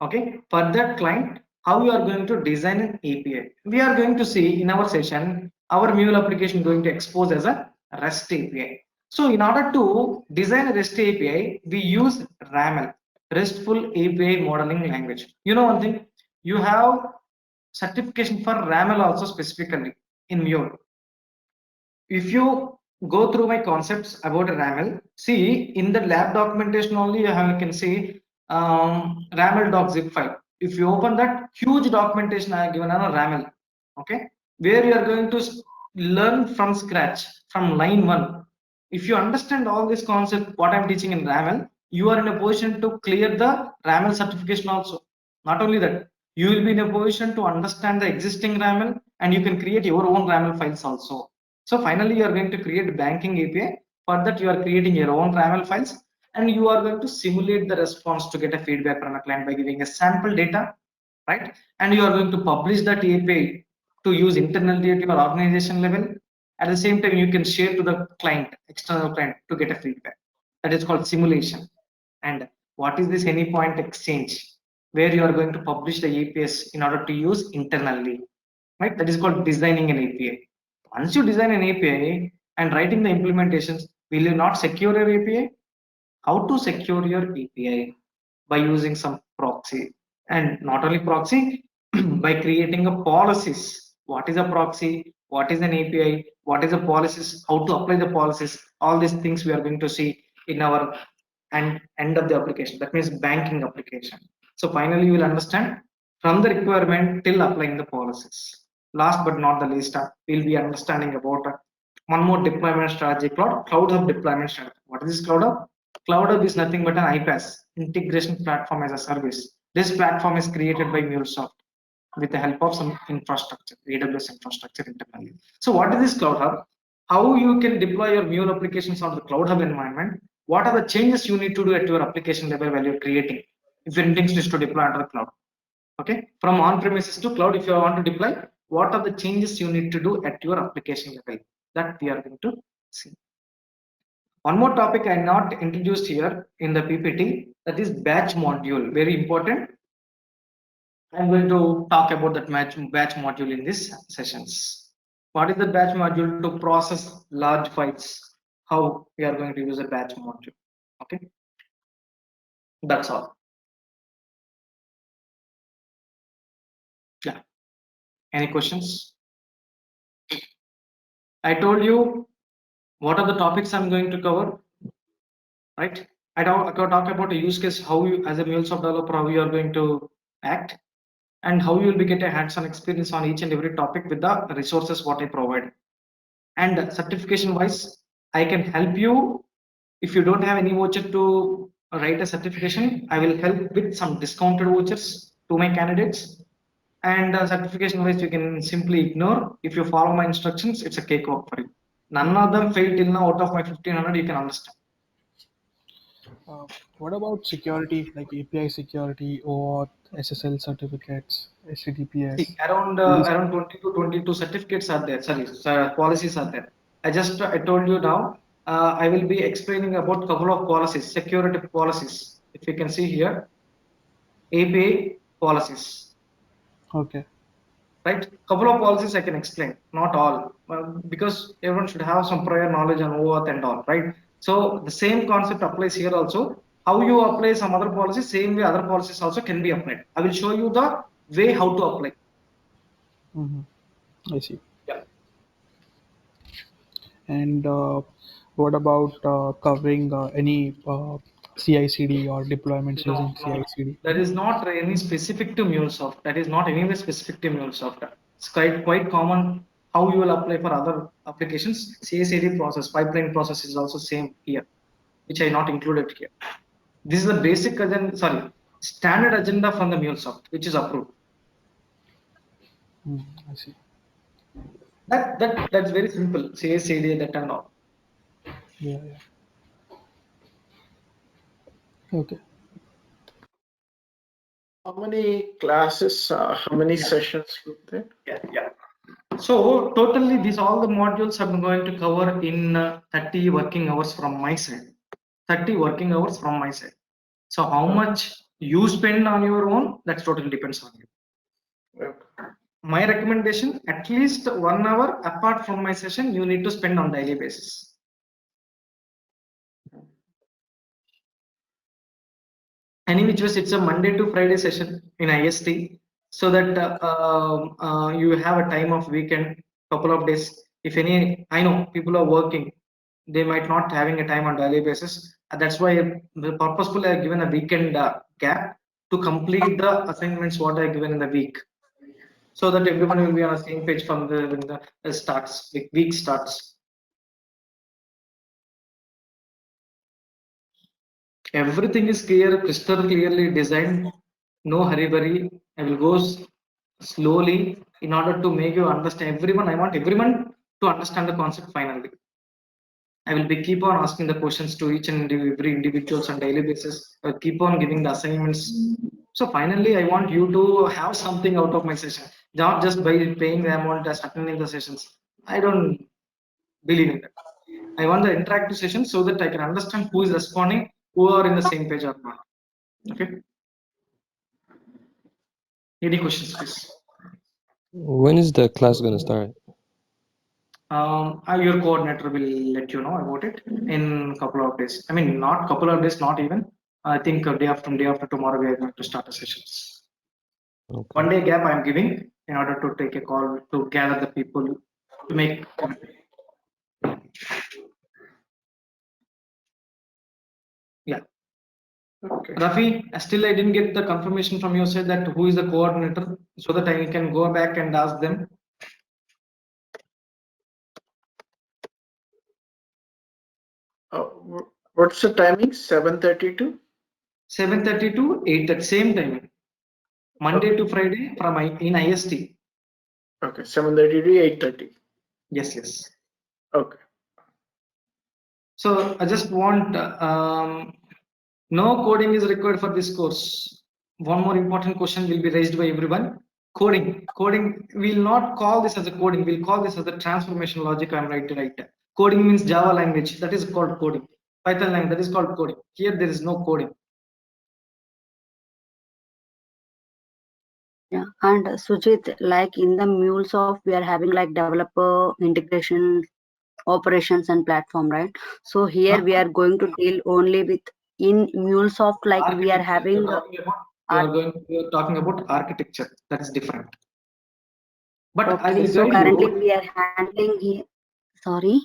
Okay, for that client, how you are going to design an API. We are going to see in our session, our Mule application going to expose as a REST API. So in order to design a REST API, we use RAML, RESTful API Modeling Language. You know one thing, you have certification for RAML also specifically in Mule. If you go through my concepts about RAML, see in the lab documentation only you can see RAML doc zip file. If you open that, huge documentation I have given on a RAML, okay, where you are going to learn from scratch from line 1 if you understand all this concept, what I'm teaching in RAML, you are in a position to clear the RAML certification also. Not only that, you will be in a position to understand the existing RAML and you can create your own RAML files also. So finally, you are going to create banking API. For that, you are creating your own RAML files and you are going to simulate the response to get a feedback from a client by giving a sample data, right? And you are going to publish that API to use internally at your organization level. At the same time, you can share to the client, external client, to get a feedback. That is called simulation. And what is this anypoint exchange? Where you are going to publish the APIs in order to use internally, right? That is called designing an API. Once you design an API and writing the implementations, will you not secure your API? How to secure your API? By using some proxy, and not only proxy, by creating a policies. What is a proxy? What is an API? What is a policies? How to apply the policies? All these things we are going to see in our end of the application. That means banking application. So finally, you will understand from the requirement till applying the policies. Last but not the least, we'll be understanding about one more deployment strategy called Cloud Hub deployment strategy. What is this Cloud Hub? Cloud Hub is nothing but an iPaaS, integration platform as a service. This platform is created by MuleSoft with the help of some infrastructure, AWS infrastructure internally. So what is this Cloud Hub? How you can deploy your Mule applications on the Cloud Hub environment? What are the changes you need to do at your application level while you're creating? If your intention is to deploy under the cloud, okay? From on-premises to cloud, if you want to deploy, what are the changes you need to do at your application level? That we are going to see. One more topic I not introduced here in the PPT, that is batch module, very important. I'm going to talk about that batch module in this sessions. What is the batch module? To process large files. How we are going to use a batch module. Okay, that's all. Yeah. Any questions? I told you what are the topics I'm going to cover, right? I talk about a use case, how you as a MuleSoft developer, how you are going to act, and how you will be get a hands-on experience on each and every topic with the resources what I provide. And certification wise, I can help you. If you don't have any voucher to write a certification, I will help with some discounted vouchers to my candidates. And certification wise, you can simply ignore. If you follow my instructions, it's a cakewalk for you. None of them failed till now. Out of my 1500, you can understand. What about security, like API security or SSL certificates, HTTPS? See, around 20 to 22 certificates are there. Sorry, policies are there. I told you now. I will be explaining about couple of policies, security policies. If you can see here, API policies, Okay. right? Couple of policies I can explain, not all, because everyone should have some prior knowledge on OAuth and all, right? So the same concept applies here also. How you apply some other policies, same way other policies also can be applied. I will show you the way how to apply. I see. Yeah. And what about covering any CI/CD or deployments using No, CI/CD? that is not any specific to MuleSoft. That is not anyway specific to MuleSoft. It's quite common how you will apply for other applications. CI/CD process, pipeline process is also same here, which I not included here. This is the basic agenda, sorry, standard agenda from the MuleSoft, which is approved. I see. That's very simple. CI/CD, that and all. Yeah. Okay. How many classes, how many sessions with that? Yeah. So totally, these all the modules I'm going to cover in 30 working hours from my side. 30 working hours from my side. So how much you spend on your own, that totally depends on you. Okay. My recommendation, at least 1 hour apart from my session, you need to spend on daily basis. Any which was, it's a Monday to Friday session in IST, so that you have a time of weekend, couple of days. If any, I know people are working, they might not having a time on daily basis. That's why purposefully I have given a weekend gap to complete the assignments what I have given in the week, so that everyone will be on the same page from when the week starts. Everything is clear, crystal clearly designed. No hurry. I will go slowly in order to make you understand. Everyone, I want everyone to understand the concept finally. I will be keep on asking the questions to each and every individuals on daily basis. I will keep on giving the assignments. So finally, I want you to have something out of my session, not just by paying the amount as attending the sessions. I don't believe in that. I want the interactive session so that I can understand who is responding, who are in the same page or not. Okay. Any questions, please? When is the class gonna start? Your coordinator will let you know about it in a couple of days. I mean, not couple of days, not even. I think day after tomorrow, we are going to start the sessions. Okay. 1 day gap I am giving in order to take a call to gather the people to make. Yeah. Okay. Rafi, still I didn't get the confirmation from your side that who is the coordinator so that I can go back and ask them. What's the timing? 7:30 to 7:30 to 8 at same time. Monday to Friday from in IST. okay, 7:30 to 8:30. Yes. Okay. So I just want no coding is required for this course. One more important question will be raised by everyone. Coding. We'll not call this as a coding. We'll call this as a transformation logic. I'm right. Coding means Java language. That is called coding. Python language. That is called coding. Here there is no coding. Yeah, and Sujit, like in the MuleSoft, we are having like developer integration, operations, and platform, right? So here we are going to deal only with in MuleSoft, like we are Architecture. having We are talking about architecture. That is different. But I okay. will So guide currently you. we are handling here. Sorry.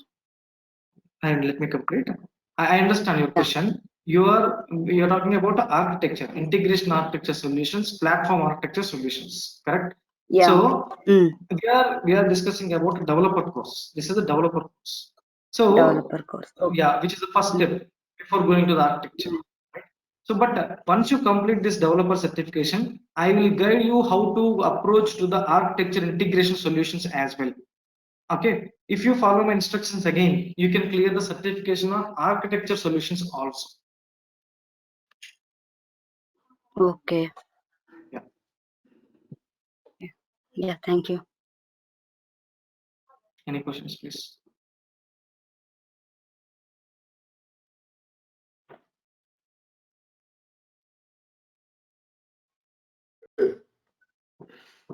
And let me complete. I understand your question. You're talking about architecture, integration architecture solutions, platform architecture solutions, correct? Yeah. So we are discussing about developer course. This is a developer course. So Developer course. Okay. yeah, which is the first step before going to the architecture. Right? So, but once you complete this developer certification, I will guide you how to approach to the architecture integration solutions as well. Okay, if you follow my instructions again, you can clear the certification on architecture solutions also. Okay. Yeah. Yeah. Thank you. Any questions, please?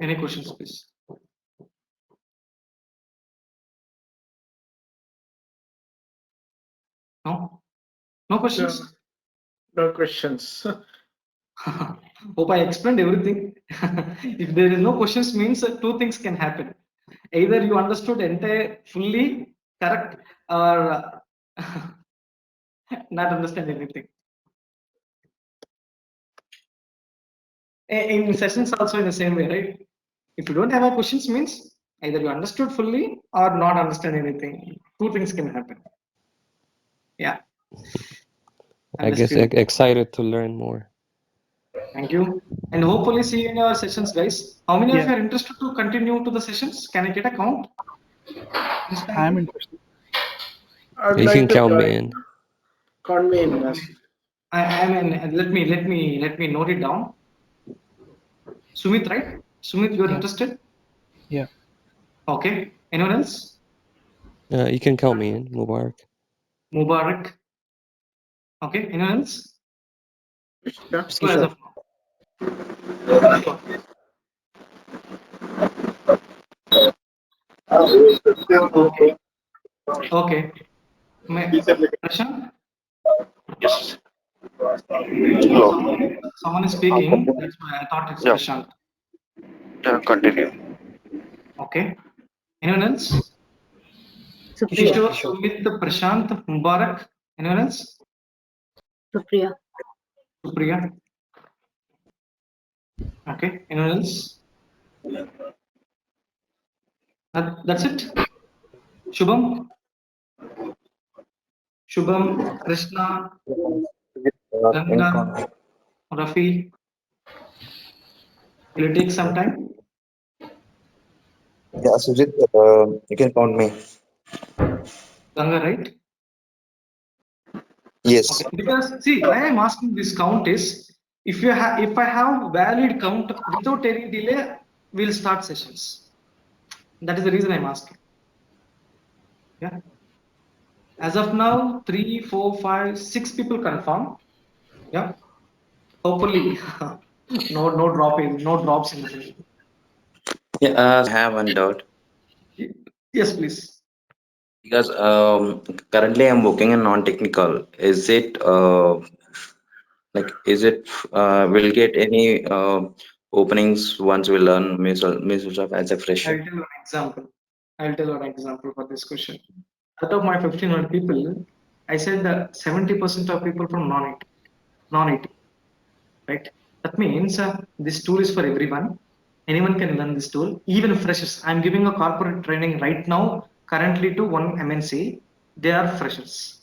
Any questions, please? No? No questions? No questions. Hope I explained everything. If there is no questions, means two things can happen. Either you understood entire fully correct or not understand anything. In sessions also in the same way, right? If you don't have a questions, means either you understood fully or not understand anything. Two things can happen. Yeah. I guess Understood. excited to learn more. Thank you. And hopefully see you in our sessions, guys. How many of you Yeah, are interested to continue to the sessions? Can I get a count? I'm Instantly? interested. I'd You can like to count me join. in. Count me in. I mean, let me note it down. Sumit, right? Sumit, you are Yeah, interested? yeah. Okay. Anyone else? You can count me in, Mubarak. Mubarak. Okay. Anyone else? Yeah. So as of okay. Okay. Prashant? Yes. Someone is speaking. That's why I thought it's Yeah. Prashant. Yeah. Continue. Okay. Anyone else? Supriya. Kishore, Sumit, Prashant, Mubarak. Anyone else? Supriya. Supriya. Okay. Anyone else? That's it. Shubham. Shubham, Krishna. Ganga, Rafi, will it take some time? Yeah, Sujit, you can count me. Ganga, right? Yes. Okay, because see, why I'm asking this count is if I have valid count without any delay, we'll start sessions. That is the reason I'm asking. Yeah. As of now, 3, 4, 5, 6 people confirm. Yeah. Hopefully, no drops in the session. Yeah, I have one doubt Yes, please. because currently I'm working in non-technical. Is it will get any openings once we learn MuleSoft as a fresher? I'll tell you an example. I'll tell you an example for this question. Out of my 1,500 people, I said that 70% of people from non-IT, right? That means this tool is for everyone. Anyone can learn this tool, even freshers. I'm giving a corporate training right now, currently to one MNC. They are freshers,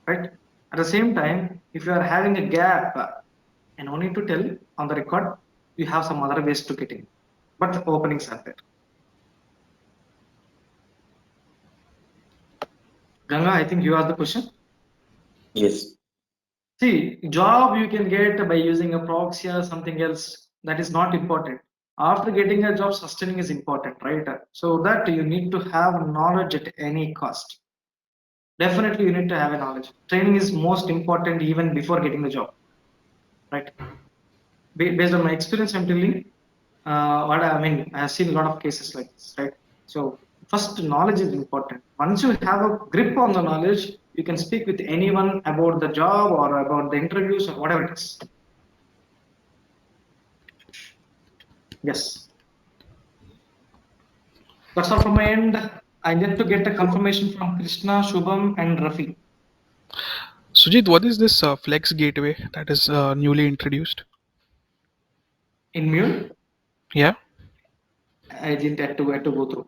right? At the same time, if you are having a gap, and no need to tell on the record, you have some other ways to get in, but the openings are there. Ganga, I think you asked the question. Yes. See, job you can get by using a proxy or something else. That is not important. After getting a job, sustaining is important, right? So that you need to have knowledge at any cost. Definitely, you need to have a knowledge. Training is most important even before getting the job, right? Based on my experience, I'm telling. What I mean, I have seen a lot of cases like this, right? So first, knowledge is important. Once you have a grip on the knowledge, you can speak with anyone about the job or about the interviews or whatever it is. Yes, that's all from my end. I need to get a confirmation from Krishna, Shubham, and Rafi. Sujit, what is this Flex Gateway that is newly introduced? In Mule, Yeah. I didn't have to go through.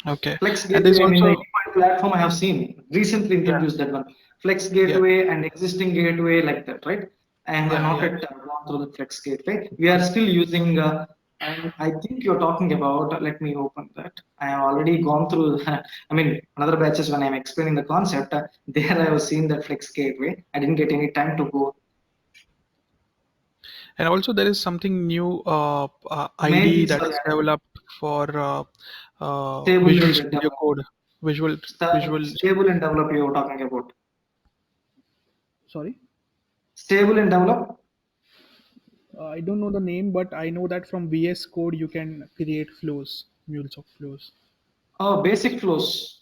Okay. Flex And there's Gateway, I mean, the also unified platform I have seen recently introduced that one. Flex yeah Gateway and existing gateway like that, right? I am yeah not yeah. yet gone through the Flex Gateway. We are still using, and I think you're talking about, let me open that. I have already gone through, I mean, another batches when I'm explaining the concept, there I was seeing that Flex Gateway. I didn't get any time to go. And also there is something new Many ID things that are is added. developed for Stable Visual and Studio develop. Code. Visual Visual. Stable and develop you're talking about. Sorry, Stable and develop. I don't know the name, but I know that from VS Code you can create flows, MuleSoft flows. Basic flows.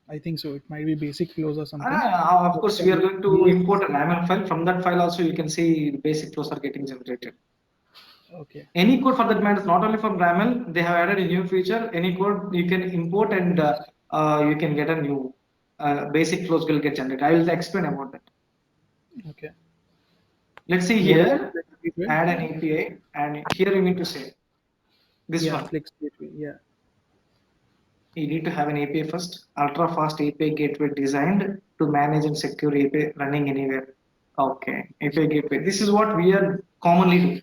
I think so. It might be basic flows or something. Of course, we are going to import an YAML file. From that file also, you can see the basic flows are getting generated. Okay. Any code for that matter, not only from YAML, they have added a new feature. Any code you can import and you can get a new basic flows will get generated. I will explain about that. Okay. Let's see What is here, Flex Gateway? add an API, and here you need to say this Yeah, one. Flex Gateway. Yeah. You need to have an API first, ultra fast API gateway designed to manage and secure API running anywhere. Okay, API gateway. This is what we are commonly do.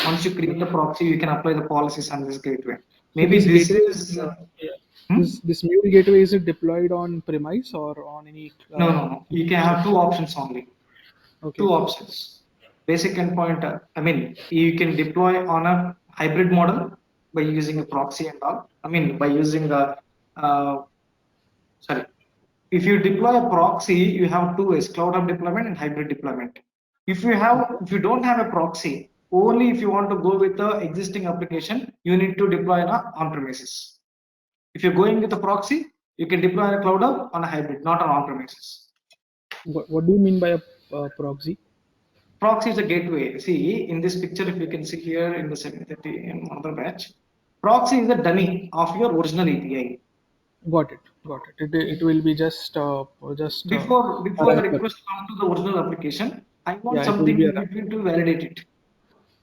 Once you create the proxy, you can apply the policies on this gateway. So Maybe this this gateway, is yeah. hmm? This Mule gateway, is it deployed on premise or on any No. You can have two options only. Okay. Two options. Basic endpoint. I mean, you can deploy on a hybrid model by using a proxy and all. I mean, by using a sorry. If you deploy a proxy, you have two ways: cloud hub deployment and hybrid deployment. If you don't have a proxy, only if you want to go with the existing application, you need to deploy on premises. If you're going with a proxy, you can deploy on a cloud hub on a hybrid, not on premises. What do you mean by a proxy? Proxy is a gateway. See, in this picture, if you can see here in the 730 in another batch, proxy is a dummy of your original API. Got it. Got it. It will be just a Before the wrapper. request comes to the original application, I want Yeah, it will something be a in wrapper. between to validate it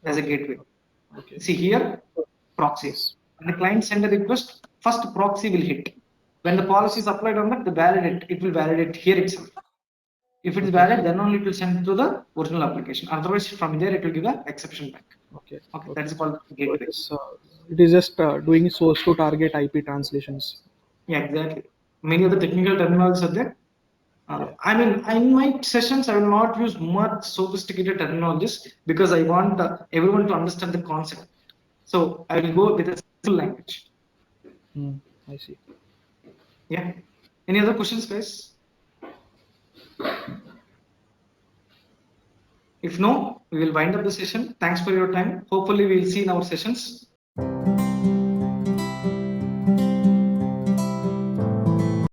as a Okay. gateway. Okay. See here, proxy. Yes. When the client send a request, first proxy will hit. When the policy is applied on that, it will validate here itself. If it is valid, then only it will send to the original application. Otherwise, from there it will give the exception back. Okay. Okay, that is called So gateway. it is just doing source to target IP translations. Yeah, exactly. Many other technical terminologies are there. I mean, in my sessions, I will not use much sophisticated terminologies because I want everyone to understand the concept. So I will go with a simple language. I see. Yeah. Any other questions, guys? If no, we will wind up the session. Thanks for your time. Hopefully, we will see in our sessions.